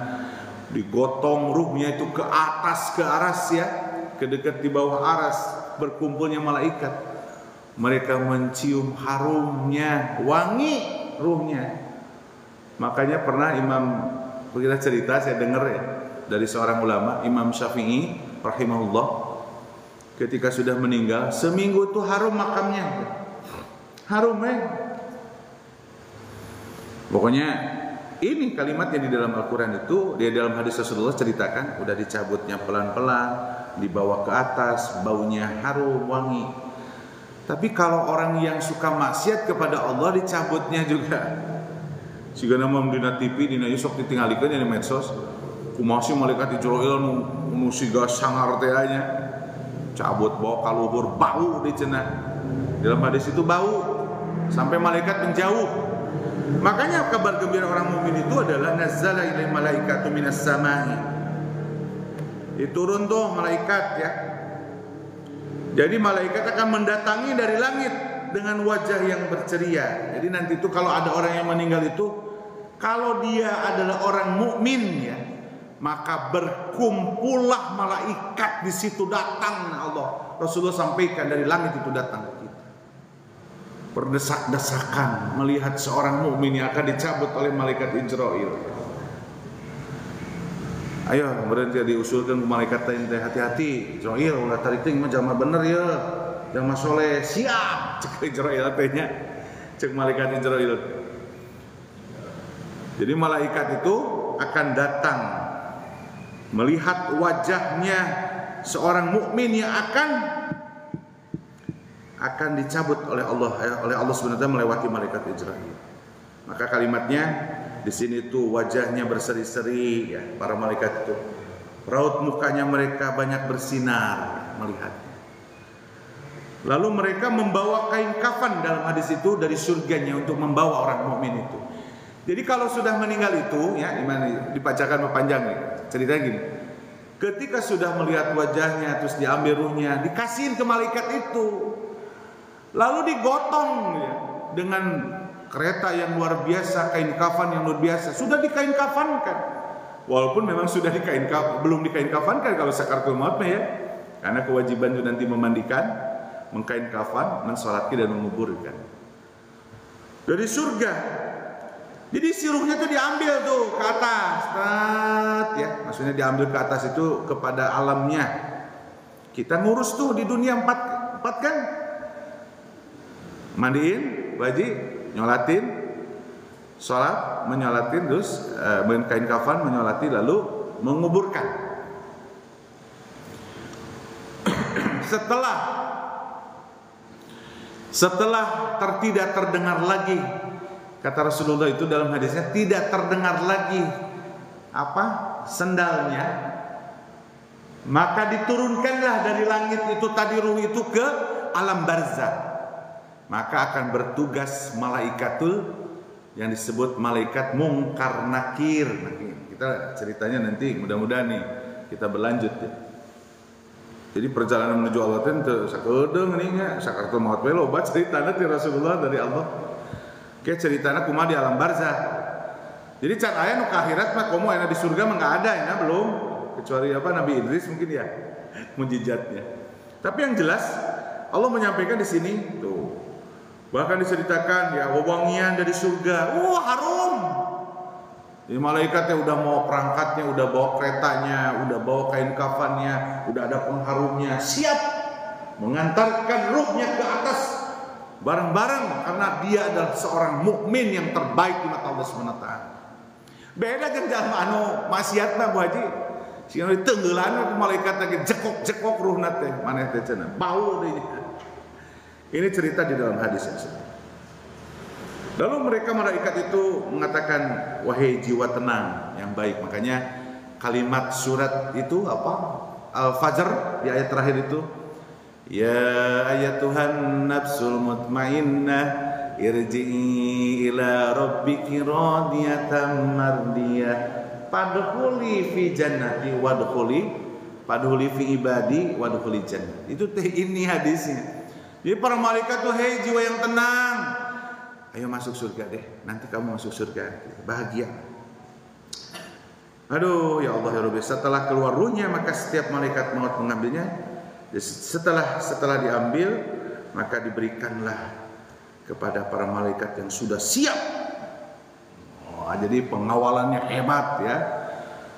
digotong ruhnya itu ke atas, ke aras ya, ke dekat di bawah aras berkumpulnya malaikat. Mereka mencium harumnya, wangi ruhnya. Makanya pernah kita cerita, saya dengar ya dari seorang ulama, Imam Syafi'i rahimahullah, ketika sudah meninggal seminggu itu harum makamnya, harum Pokoknya ini kalimat yang di dalam Al-Quran itu, dia dalam hadis Rasulullah ceritakan, udah dicabutnya pelan-pelan, dibawa ke atas, baunya harum, wangi. Tapi kalau orang yang suka maksiat kepada Allah, dicabutnya juga. Siga nama dina TV, dina Yusuf ditinggalikeun di medsos, kumasi malaikat Israil nu siga sangar teh nya, cabut bawa kaluhur, bau di cenah. Dalam hadis itu bau sampai malaikat menjauh. Makanya kabar gembira orang mukmin itu adalah nazzala ilal malaikatu minas samai. Diturun tuh malaikat ya. Jadi malaikat akan mendatangi dari langit dengan wajah yang berceria. Jadi nanti itu kalau ada orang yang meninggal itu, kalau dia adalah orang mukmin ya, maka berkumpullah malaikat di situ, datang Allah. Rasulullah sampaikan dari langit itu datang ke kita. Berdesak-desakan melihat seorang mukmin yang akan dicabut oleh malaikat Israil. Ayo berhenti diusulkan ke malaikat teh, hati-hati Israil ulah tarik ting mah jama bener ya, jama soleh, siap cek Israil tehnya, cek malaikat Israil. Jadi malaikat itu akan datang melihat wajahnya seorang mukmin yang akan dicabut oleh Allah Subhanahu wa taala melewati malaikat Israil. Maka kalimatnya di sini tuh wajahnya berseri-seri ya, para malaikat itu. Raut mukanya mereka banyak bersinar melihatnya. Lalu mereka membawa kain kafan dalam hadis itu dari surganya untuk membawa orang mukmin itu. Jadi kalau sudah meninggal itu ya, gimana dibacakan panjang nih. Ceritanya gini. Ketika sudah melihat wajahnya terus diambil ruhnya, dikasihin ke malaikat itu. Lalu digotong ya, dengan kereta yang luar biasa, kain kafan yang luar biasa. Sudah dikain kafankan. Walaupun memang sudah belum dikain kafankan kalau sakaratul maut ya. Karena kewajiban itu nanti memandikan, mengkain kafan, mensolati dan menguburkan. Dari surga. Jadi si ruhnya itu diambil tuh ke atas, ya. Maksudnya diambil ke atas itu kepada alamnya. Kita ngurus tuh di dunia empat kan. Mandiin, wajib, nyolatin, sholat, menyolatin, terus kain kafan, menyolati, lalu menguburkan. Setelah tidak terdengar lagi, kata Rasulullah itu dalam hadisnya, tidak terdengar lagi sendalnya, maka diturunkanlah dari langit itu tadi ruh itu ke alam barzakh. Maka akan bertugas malaikatul yang disebut malaikat mungkar nakir. Kita ceritanya nanti mudah-mudahan nih kita berlanjut ya. Jadi perjalanan menuju Allah itu sakedeung nih nya sakaratul maut we loba ceritana ti Rasulullah dari Allah. Kayak ceritana kumaha di alam barzakh. Jadi can aya nu ka akhirat mah komo aya di surga mah enggak ada ya belum. Kecuali Nabi Idris mungkin ya mujizatnya. Tapi yang jelas Allah menyampaikan di sini tuh. Bahkan diceritakan ya wewangian dari surga. Harum. Jadi malaikatnya udah mau perangkatnya, udah bawa keretanya, udah bawa kain kafannya, udah ada pengharumnya, siap mengantarkan ruhnya ke atas bareng-bareng, karena dia adalah seorang mukmin yang terbaik di mata Allah SWT. Beda jeung jalma anu maksiatna Bu Haji. Sieun ditenggeulana ku malaikat lagi jekok-jekok ruhna teh, maneh teh cenah bau deui. Ini cerita di dalam hadis yang satu. Lalu mereka malaikat itu mengatakan, wahai jiwa tenang yang baik. Makanya kalimat surat itu apa? Al-Fajr di ayat terakhir itu, ya ayatuhan nafsul mutmainnah irji'i ila rabbiki radiyatan mardiyah padkhuli fi jannati wadkhuli padkhuli fi ibadi wadkhuli jannah. Itu teh ini hadisnya. Jadi para malaikat tuh, hei jiwa yang tenang, ayo masuk surga deh, nanti kamu masuk surga, bahagia. Aduh ya Allah ya Rabbi, setelah keluar ruhnya maka setiap malaikat maut mengambilnya. Setelah diambil maka diberikanlah kepada para malaikat yang sudah siap. Jadi pengawalannya hebat ya.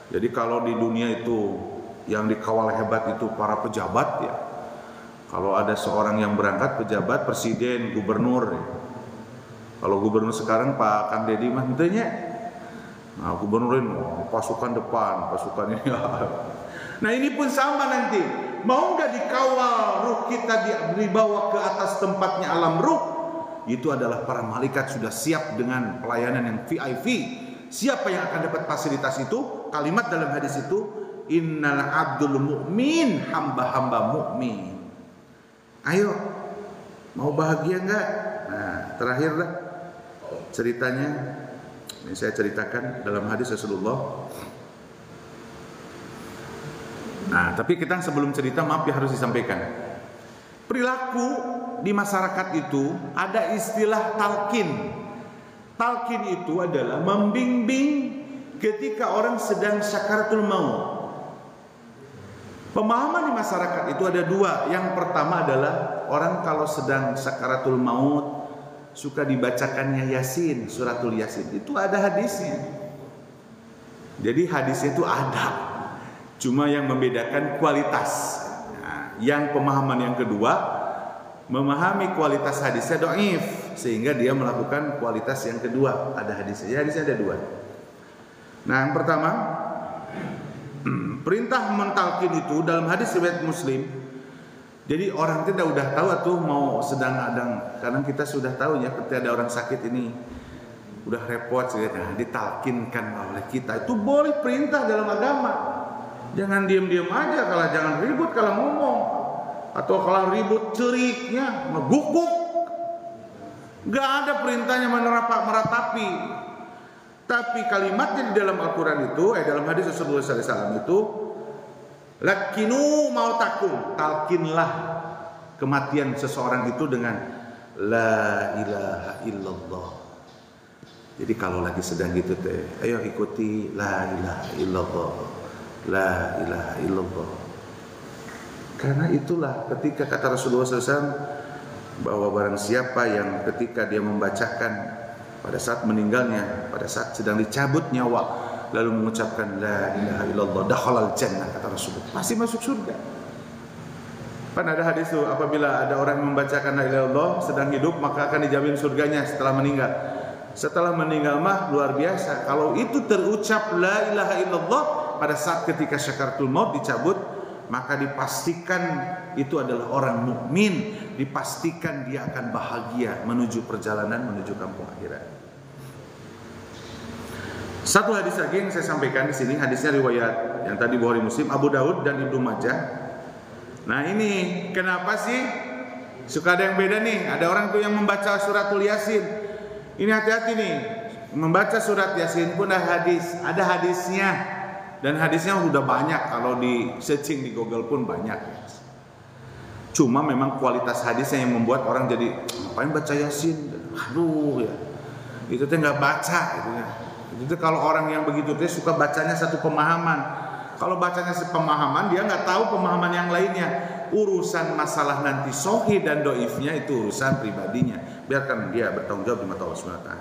Jadi kalau di dunia itu yang dikawal hebat itu para pejabat ya. Kalau ada seorang yang berangkat, pejabat, presiden, gubernur ya. Kalau gubernur sekarang Pak Kang Deddy mah henteunya. Nah, gubernurin pasukan depan, pasukan ini. Nah, ini pun sama nanti. Mau nggak dikawal ruh kita dibawa ke atas tempatnya alam ruh? Itu adalah para malaikat sudah siap dengan pelayanan yang VIP. Siapa yang akan dapat fasilitas itu? Kalimat dalam hadis itu, innal abdul mu'min, hamba-hamba mukmin. Ayo, mau bahagia nggak? Nah, terakhirlah ceritanya. Ini saya ceritakan dalam hadis Rasulullah. Nah, tapi kita sebelum cerita, maaf ya harus disampaikan. Perilaku di masyarakat itu ada istilah talqin. Talqin itu adalah membimbing ketika orang sedang sakaratul maut. Pemahaman di masyarakat itu ada dua. Yang pertama adalah orang kalau sedang sakaratul maut suka dibacakannya Yasin, suratul Yasin. Itu ada hadisnya. Jadi hadisnya itu ada. Cuma yang membedakan kualitas. Nah, yang pemahaman yang kedua, memahami kualitas hadisnya dhaif, sehingga dia melakukan kualitas yang kedua. Ada hadisnya. Hadisnya ada dua. Nah, yang pertama, perintah mentalkin itu dalam hadis riwayat Muslim. Jadi orang tidak udah tahu tuh mau sedang adang. Karena kita sudah tahu ya, ketika ada orang sakit ini udah repot, nah, ditalkinkan oleh kita. Itu boleh perintah dalam agama. Jangan diam-diam aja, kalau jangan ribut kalau ngomong. Atau kalau ribut ceriknya meguguk. Gak ada perintahnya meratapi. Tapi kalimatnya di dalam Al-Quran itu, dalam hadis Rasulullah SAW itu, lakinu mautakum, talkinlah kematian seseorang itu dengan la ilaha illallah. Jadi kalau lagi sedang gitu teh, ayo ikuti la ilaha illallah, la ilaha illallah. Karena itulah ketika kata Rasulullah SAW bahwa barang siapa yang ketika dia membacakan pada saat meninggalnya, pada saat sedang dicabut nyawa, lalu mengucapkan la ilaha illallah, dakhalal jannah, kata Rasulullah, pasti masuk surga. Kan ada hadis itu, apabila ada orang membacakan la ilaha illallah sedang hidup, maka akan dijamin surganya setelah meninggal. Setelah meninggal mah luar biasa. Kalau itu terucap la ilaha illallah pada saat ketika sakaratul maut dicabut, maka dipastikan itu adalah orang mukmin, dipastikan dia akan bahagia menuju perjalanan menuju kampung akhirat. Satu hadis lagi yang saya sampaikan di sini, hadisnya riwayat yang tadi Bukhari Muslim, Abu Daud dan Ibnu Majah. Nah, ini kenapa sih suka ada yang beda nih? Ada orang tuh yang membaca suratul Yasin. Ini hati-hati nih, membaca surat Yasin pun ada hadisnya. Dan hadisnya udah banyak, kalau di searching di Google pun banyak. Cuma memang kualitas hadisnya yang membuat orang jadi ngapain baca Yasin? Aduh ya, itu tuh nggak baca gitu ya. Itu kalau orang yang begitu dia suka bacanya satu pemahaman. Kalau bacanya sepemahaman, dia nggak tahu pemahaman yang lainnya. Urusan masalah nanti sahih dan doifnya itu urusan pribadinya. Biarkan dia bertanggung jawab di mata Allah SWT.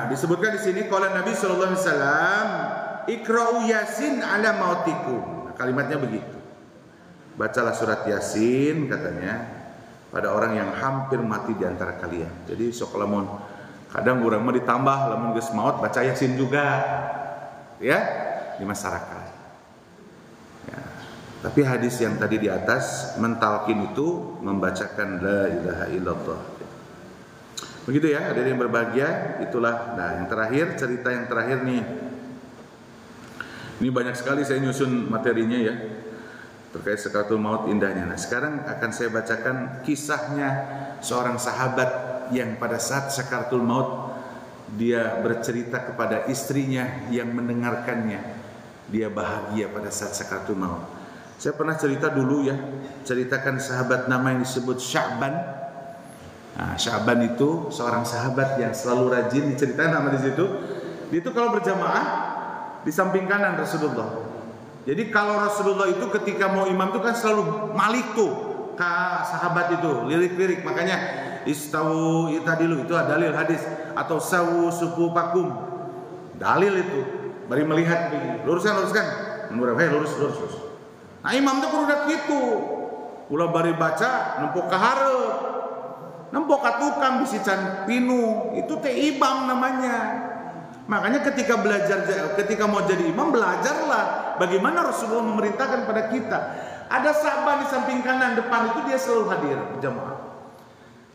Disebutkan di sini qala Nabi sallallahu alaihi wasallam, "Iqra'u Yasin ala mautikum." Nah, kalimatnya begitu. Bacalah surat Yasin katanya pada orang yang hampir mati di antara kalian. Jadi sok lamun kadang urang mah ditambah lamun geus maut baca Yasin juga. Ya, di masyarakat. Ya. Tapi hadis yang tadi di atas mentalkin itu membacakan la ilaha illallah. Begitu ya, hadirin yang berbahagia, itulah. Nah, yang terakhir, cerita yang terakhir nih. Ini banyak sekali saya nyusun materinya ya, terkait sakaratul maut indahnya. Nah, sekarang akan saya bacakan kisahnya seorang sahabat yang pada saat sakaratul maut dia bercerita kepada istrinya yang mendengarkannya. Dia bahagia pada saat sakaratul maut. Saya pernah cerita dulu ya, ceritakan sahabat nama yang disebut Sya'ban. Nah, Sya'ban itu seorang sahabat yang selalu rajin, diceritakan nama di situ. Dia itu kalau berjamaah di samping kanan Rasulullah. Jadi kalau Rasulullah itu ketika mau imam itu kan selalu malik tuh ke sahabat itu, lirik-lirik. Makanya istawu itadilu itu ada dalil hadis, atau sawu sufufakum. Dalil itu. Bari melihat begini. Luruskan. Lurus. Nah, imam itu kudu gitu. Ulah bari baca nempok ka hareup. Nempok ka tukang bisi can pinu, itu teh imam namanya. Makanya ketika mau jadi imam, belajarlah bagaimana Rasulullah memerintahkan pada kita. Ada sahabat di samping kanan, depan itu dia selalu hadir jamaah.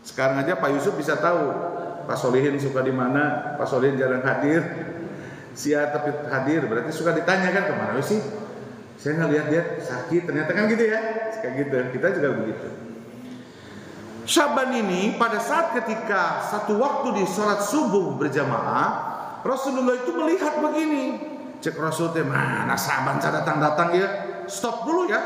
Sekarang aja Pak Yusuf bisa tahu Pak Solihin suka di mana, Pak Solihin jarang hadir. Sia tapi hadir, berarti suka ditanya kan kemana sih? Saya ngelihat dia sakit, ternyata kan gitu ya. Kayak gitu, kita juga begitu. Sya'ban ini pada saat ketika satu waktu di sholat subuh berjamaah, Rasulullah itu melihat begini. Cek Rasul teh mana Sya'ban datang ya. Stop dulu ya.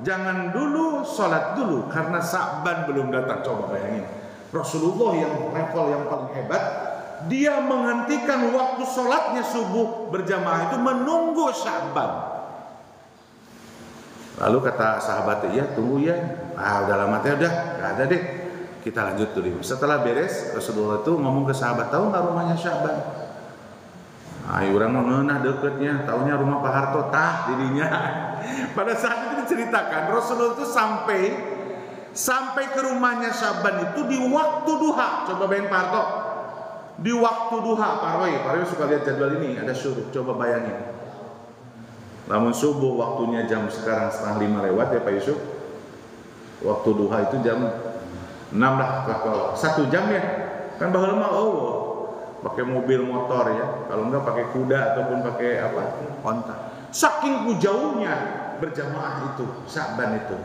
Jangan dulu sholat dulu karena Sya'ban belum datang. Coba bayangin. Rasulullah yang level yang paling hebat, dia menghentikan waktu sholatnya subuh berjamaah itu menunggu Sya'ban. Lalu kata sahabatnya, "Ya tunggu ya. Udah lama teh udah, enggak ada deh. Kita lanjut dulu." Setelah beres, Rasulullah itu ngomong ke sahabat, "Tahu enggak rumahnya Sya'ban?" Ayo urang ngeunah deketnya, taunya rumah Pak Harto tah didinya. Pada saat itu diceritakan Rasulullah itu sampai ke rumahnya Sya'ban itu di waktu duha. Coba bayangin Pak Harto. Di waktu duha, Pak Roy suka lihat jadwal ini, ada syuruk. Coba bayangin. Namun subuh waktunya jam sekarang 4:30 lewat ya Pak Yusuf. Waktu duha itu jam 6 lah, 1 jam ya. Kan baheula mah pakai mobil motor ya. Kalau enggak pakai kuda ataupun pakai onta. Saking jauhnya berjamaah itu, Sya'ban itu.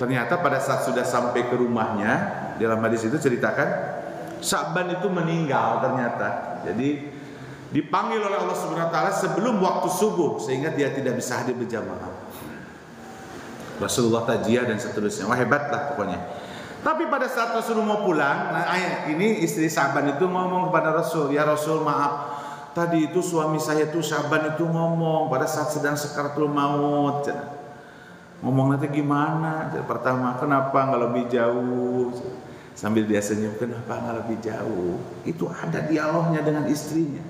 Ternyata pada saat sudah sampai ke rumahnya, dalam hadis itu ceritakan Sya'ban itu meninggal ternyata. Jadi dipanggil oleh Allah Subhanahu wa taala sebelum waktu subuh sehingga dia tidak bisa hadir berjamaah. Rasulullah tajiah dan seterusnya. Wah, hebat lah pokoknya. Tapi pada saat Rasulullah mau pulang, nah ini istri Sya'ban itu ngomong kepada Rasul, "Ya Rasul, maaf. Tadi itu suami saya itu Sya'ban itu ngomong pada saat sedang sakaratul maut." Ngomong nanti gimana? Pertama, "Kenapa nggak lebih jauh?" Sambil dia senyum, "Kenapa nggak lebih jauh?" Itu ada dialognya dengan istrinya.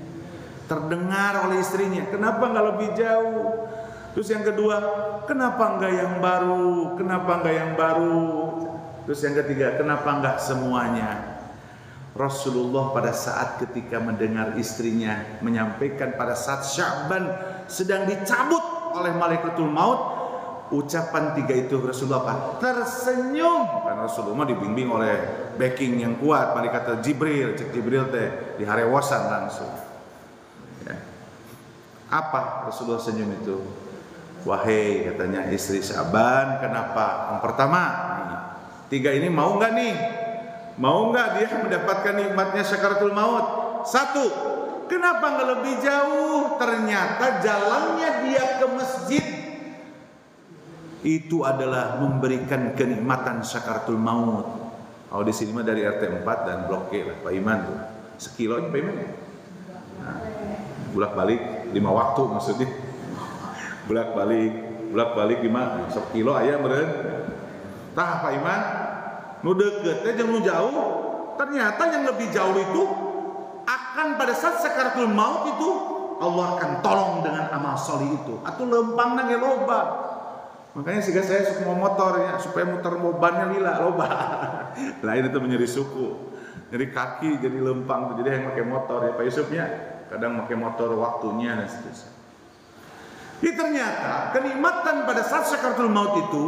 Terdengar oleh istrinya, "Kenapa nggak lebih jauh?" Terus yang kedua, "Kenapa nggak yang baru? Kenapa nggak yang baru?" Terus yang ketiga, "Kenapa nggak semuanya?" Rasulullah pada saat ketika mendengar istrinya menyampaikan pada saat Sya'ban sedang dicabut oleh malaikatul maut, ucapan 3 itu Rasulullah apa? Tersenyum. Karena Rasulullah dibimbing oleh backing yang kuat, malaikat Jibril, cek Jibril teh diharewosan langsung. Ya. Apa Rasulullah senyum itu? "Wahai," katanya, "istri Sya'ban, kenapa?" Yang pertama, 3 ini mau nggak nih? Mau nggak dia mendapatkan nikmatnya sakaratul maut? 1, kenapa nggak lebih jauh? Ternyata jalannya dia ke masjid itu adalah memberikan kenikmatan sakaratul maut. Kalau di sini mah dari RT 4 dan Blok G lah, Pak Iman tuh. Sekilo aja Pak Iman ya. Nah, bolak-balik 5 waktu maksudnya. Bolak-balik 5 sekilo aya meureun. Tah Pak Iman, nu deket teh jeung nu jauh, ternyata yang lebih jauh itu akan pada saat sakaratul maut itu Allah akan tolong dengan amal soleh itu. Atau lempang nage loba. Makanya sih saya suka mau motor ya, supaya muter bannya lila loba. Lain itu menjadi suku, jadi kaki jadi lempang. Jadi yang pakai motor ya Pak Yusufnya kadang pakai motor waktunya dan seterusnya. Jadi ternyata kenikmatan pada saat sakaratul maut itu,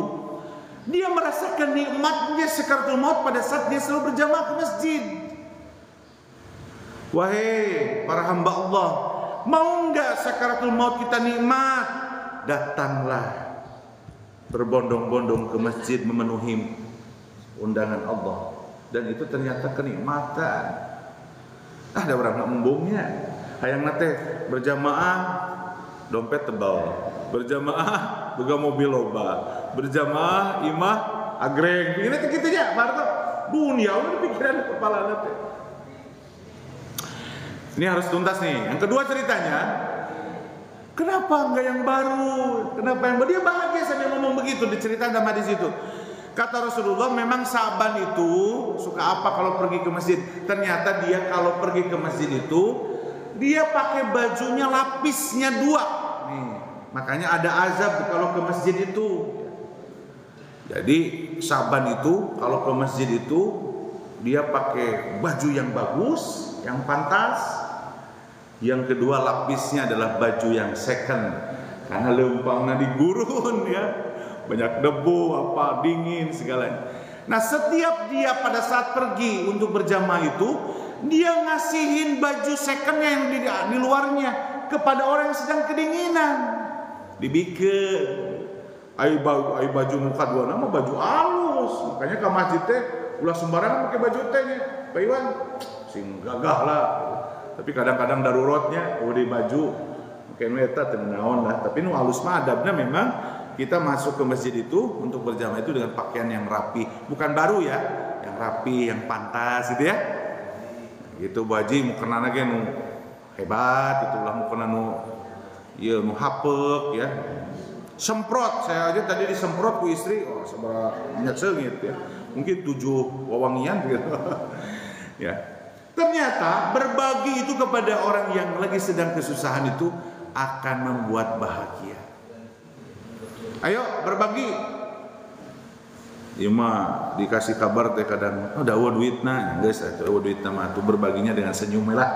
dia merasakan nikmatnya sakaratul maut pada saat dia selalu berjamaah ke masjid. Wahai para hamba Allah, mau enggak sakaratul maut kita nikmat? Datanglah berbondong-bondong ke masjid memenuhi undangan Allah. Dan itu ternyata kenikmatan. Ada orang nggak membungnya. Hayang nate berjamaah dompet tebal, berjamaah boga mobil loba, berjamaah imah agreng. Ini tuh gitu ya, Parto. Dunia udah pikiran kepala nate. Ini harus tuntas nih. Yang kedua ceritanya, kenapa enggak yang baru? Kenapa yang baru? Dia bahagia sambil ngomong begitu, diceritakan dalam hadis itu. Kata Rasulullah, memang Sa'ban itu suka apa kalau pergi ke masjid? Ternyata dia kalau pergi ke masjid itu, dia pakai bajunya lapisnya 2. Nih, makanya ada azab kalau ke masjid itu. Jadi Sa'ban itu kalau ke masjid itu, dia pakai baju yang bagus, yang pantas. Yang kedua lapisnya adalah baju yang second, karena lempangnya digurun ya, banyak debu, apa dingin segalanya. Nah setiap dia pada saat pergi untuk berjamaah itu, dia ngasihin baju secondnya yang di luarnya kepada orang yang sedang kedinginan. Dibikin, ai baju muka 2 nama baju halus, makanya ke masjid teh ulah sembarangan pakai baju teh nya, Pak Iwan, sing gagah lah. Tapi kadang-kadang daruratnya di baju mungkin eta teu naon lah, tapi nu halus mah adabnya memang kita masuk ke masjid itu untuk berjamaah itu dengan pakaian yang rapi, bukan baru ya, yang rapi, yang pantas gitu ya. Gitu Bu Haji mukena ge nu hebat, itulah mukena nu ieu nu hapek ya. Semprot, saya aja tadi disemprot ku istri, oh sabaraha minyak seungit ya. Mungkin 7 wewangian gitu. Ya. Ternyata berbagi itu kepada orang yang lagi sedang kesusahan itu akan membuat bahagia. Ayo berbagi. Ieu mah dikasih kabar teh kadang, oh dawa duitna, geus dawa duitna mah tuh berbaginya dengan senyum lah.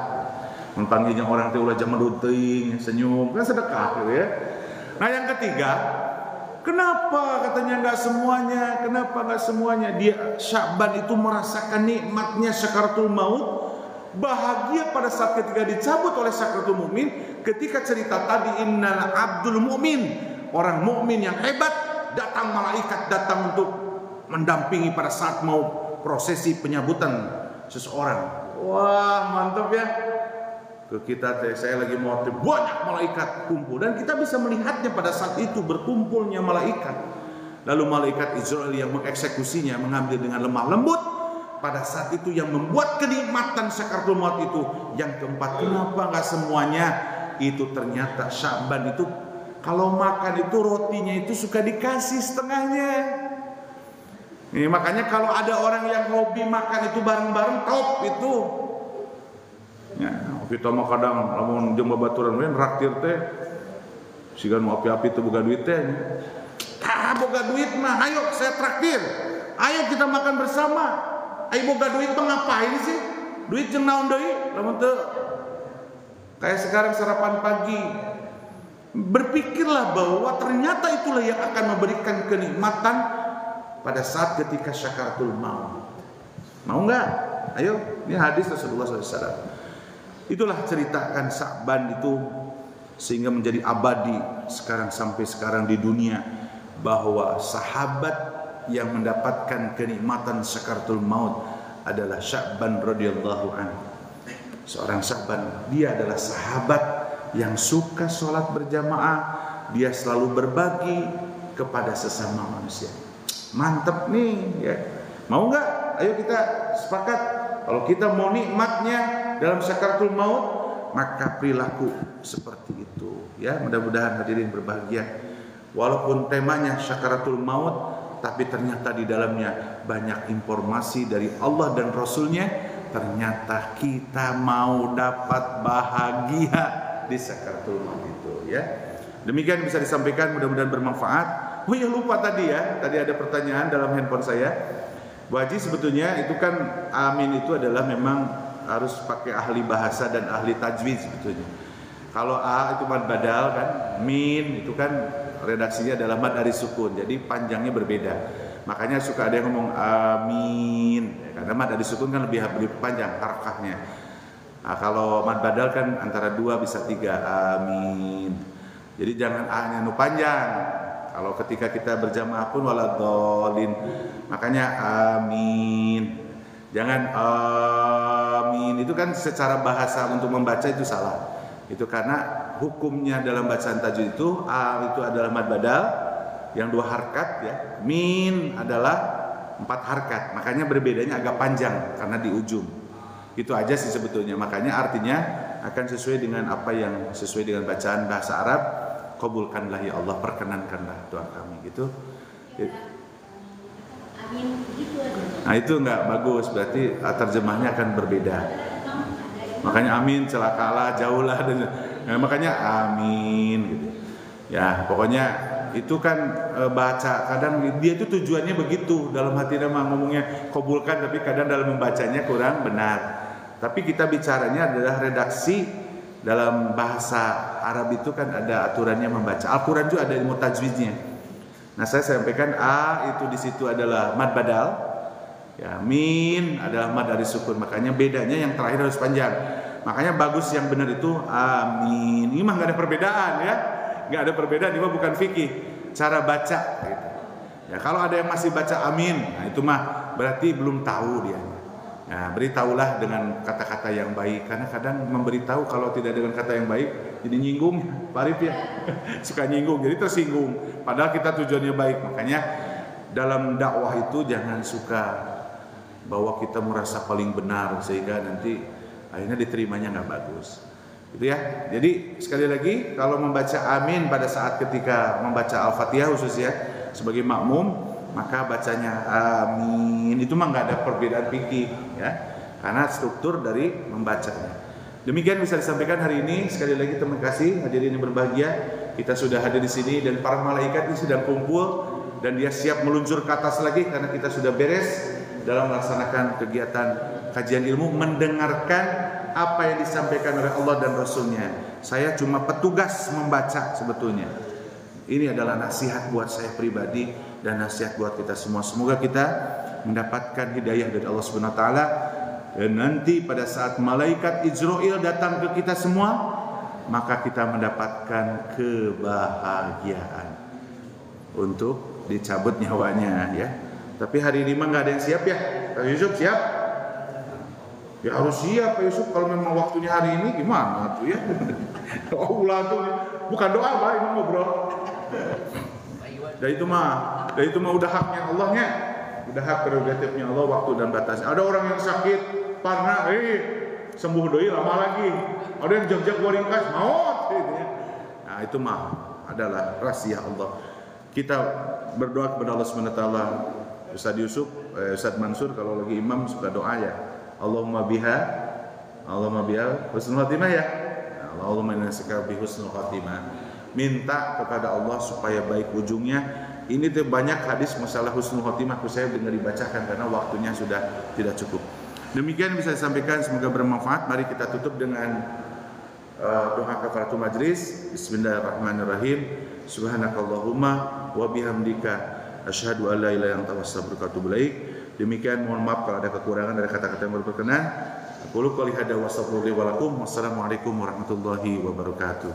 Mun panggilnya orang teh ulah jaman teuing, senyum, kan sedekah gitu ya. Nah yang ketiga, kenapa katanya enggak semuanya? Kenapa enggak semuanya? Dia Sya'ban itu merasakan nikmatnya sakaratul maut. Bahagia pada saat ketika dicabut oleh sakaratul mukmin, ketika cerita tadi innal abdul mukmin, orang mukmin yang hebat, datang malaikat datang untuk mendampingi pada saat mau prosesi penyabutan seseorang. Wah, mantap ya. Ke kita teh saya lagi mau banyak malaikat kumpul dan kita bisa melihatnya pada saat itu berkumpulnya malaikat. Lalu malaikat Israel yang mengeksekusinya mengambil dengan lemah lembut. Pada saat itu yang membuat kenikmatan sakaratul maut itu. Yang keempat, kenapa enggak semuanya? Itu ternyata Sya'ban itu kalau makan itu rotinya itu suka dikasih setengahnya. Ini makanya kalau ada orang yang hobi makan itu bareng-bareng top itu. Ya, kita mah kadang lamun jeung babaturan we raktir teh siga nu api-api teh boga duit teh. Tah boga duit mah ayo saya traktir. Ayo kita makan bersama. Ayo boga duit mah ngapain sih? Duit jeung naon deui? Lamun teu kayak sekarang sarapan pagi. Berpikirlah bahwa ternyata itulah yang akan memberikan kenikmatan pada saat ketika sakaratul maut. Mau enggak? Ayo, ini hadis Rasulullah SAW. Itulah ceritakan Sya'ban itu sehingga menjadi abadi sekarang sampai sekarang di dunia, bahwa sahabat yang mendapatkan kenikmatan sakaratul maut adalah Sya'ban radhiyallahu anhu. Seorang Sya'ban, dia adalah sahabat yang suka sholat berjamaah, dia selalu berbagi kepada sesama manusia. Mantep nih ya. Mau nggak? Ayo kita sepakat. Kalau kita mau nikmatnya dalam sakaratul maut, maka perilaku seperti itu ya. Mudah-mudahan hadirin berbahagia. Walaupun temanya sakaratul maut, tapi ternyata di dalamnya banyak informasi dari Allah dan Rasulnya ternyata kita mau dapat bahagia di sakaratul maut itu ya. Demikian bisa disampaikan, mudah-mudahan bermanfaat. Oh ya, lupa tadi ya, tadi ada pertanyaan dalam handphone saya. Bu Haji, sebetulnya itu kan amin itu adalah memang harus pakai ahli bahasa dan ahli tajwid sebetulnya. Kalau a itu mad badal kan, min itu kan redaksinya adalah mad dari sukun, jadi panjangnya berbeda. Makanya suka ada yang ngomong amin, karena mad dari sukun kan lebih panjang harakahnya. Nah, kalau mad badal kan antara 2 bisa 3, amin. Jadi jangan a-nya nu panjang. Kalau ketika kita berjamaah pun waladhdallin, makanya amin. Jangan amin, itu kan secara bahasa untuk membaca itu salah. Itu karena hukumnya dalam bacaan tajwid itu a itu adalah mad badal yang 2 harkat ya. Min adalah 4 harkat. Makanya berbedanya agak panjang karena di ujung. Itu aja sih sebetulnya. Makanya artinya akan sesuai dengan apa yang sesuai dengan bacaan bahasa Arab. Kabulkanlah ya Allah, perkenankanlah doa kami gitu. Nah itu enggak bagus, berarti terjemahnya akan berbeda. Makanya amin, celakalah, jauhlah, dan makanya amin gitu. Ya pokoknya itu kan baca, kadang dia itu tujuannya begitu, dalam hati nama ngomongnya kabulkan, tapi kadang dalam membacanya kurang benar. Tapi kita bicaranya adalah redaksi. Dalam bahasa Arab itu kan ada aturannya membaca. Al-Quran juga ada ilmu tajwidnya. Nah saya sampaikan a itu di situ adalah mad badal, ya min adalah mad dari sukun. Makanya bedanya yang terakhir harus panjang. Makanya bagus yang benar itu amin. Ini mah nggak ada perbedaan ya, nggak ada perbedaan. Ini mah bukan fikih, cara baca. Gitu. Ya kalau ada yang masih baca amin, nah itu mah berarti belum tahu dia. Nah, beritahulah dengan kata-kata yang baik, karena kadang memberitahu kalau tidak dengan kata yang baik jadi nyinggung, Pak Arif ya suka nyinggung, jadi tersinggung. Padahal kita tujuannya baik. Makanya dalam dakwah itu jangan suka bahwa kita merasa paling benar sehingga nanti akhirnya diterimanya nggak bagus. Gitu ya. Jadi sekali lagi kalau membaca amin pada saat ketika membaca Al-Fatihah khususnya sebagai makmum, maka bacanya amin itu mah nggak ada perbedaan fikih ya, karena struktur dari membacanya. Demikian bisa disampaikan hari ini. Sekali lagi terima kasih hadirin yang berbahagia, kita sudah hadir di sini dan para malaikat ini sedang kumpul dan dia siap meluncur ke atas lagi karena kita sudah beres dalam melaksanakan kegiatan kajian ilmu, mendengarkan apa yang disampaikan oleh Allah dan Rasulnya. Saya cuma petugas membaca sebetulnya. Ini adalah nasihat buat saya pribadi dan nasihat buat kita semua. Semoga kita mendapatkan hidayah dari Allah Subhanahu wa taala, dan nanti pada saat malaikat Israil datang ke kita semua, maka kita mendapatkan kebahagiaan untuk dicabut nyawanya ya. Tapi hari ini mah nggak ada yang siap ya. Pak Yusuf siap? Ya harus siap Pak Yusuf, kalau memang waktunya hari ini gimana tuh ya. Oh ulah tuh bukan doa Pak, ini ngobrol. Dan itu mah udah haknya Allahnya, udah hak prerogatifnya Allah, waktu dan batasnya. Ada orang yang sakit parah, sembuh doi lama lagi. Ada yang jag-jag waringkas maut gitu ya. Nah itu mah adalah rahasia Allah. Kita berdoa kepada Allah Subhanahu wa taala. Ustaz Yusuf, Ustaz Mansur kalau lagi imam suka doa ya. Allahumma biha husnul khatimah ya. Allahumma inna nas'aluka bi husnul khatimah. Minta kepada Allah supaya baik ujungnya. Ini tuh banyak hadis masalah husnul khotimah saya dengar dibacakan karena waktunya sudah tidak cukup. Demikian bisa disampaikan, semoga bermanfaat. Mari kita tutup dengan doa kafaratul majlis. Bismillahirrahmanirrahim. Subhanakallahumma wa bihamdika asyhadu an la ilaha illa anta astaghfiruka wa atubu ilaik. Demikian, mohon maaf kalau ada kekurangan dari kata-kata yang berkenan. Aku qouli hadza wa astaghfirullahi wa lakum. Wassalamualaikum warahmatullahi wabarakatuh.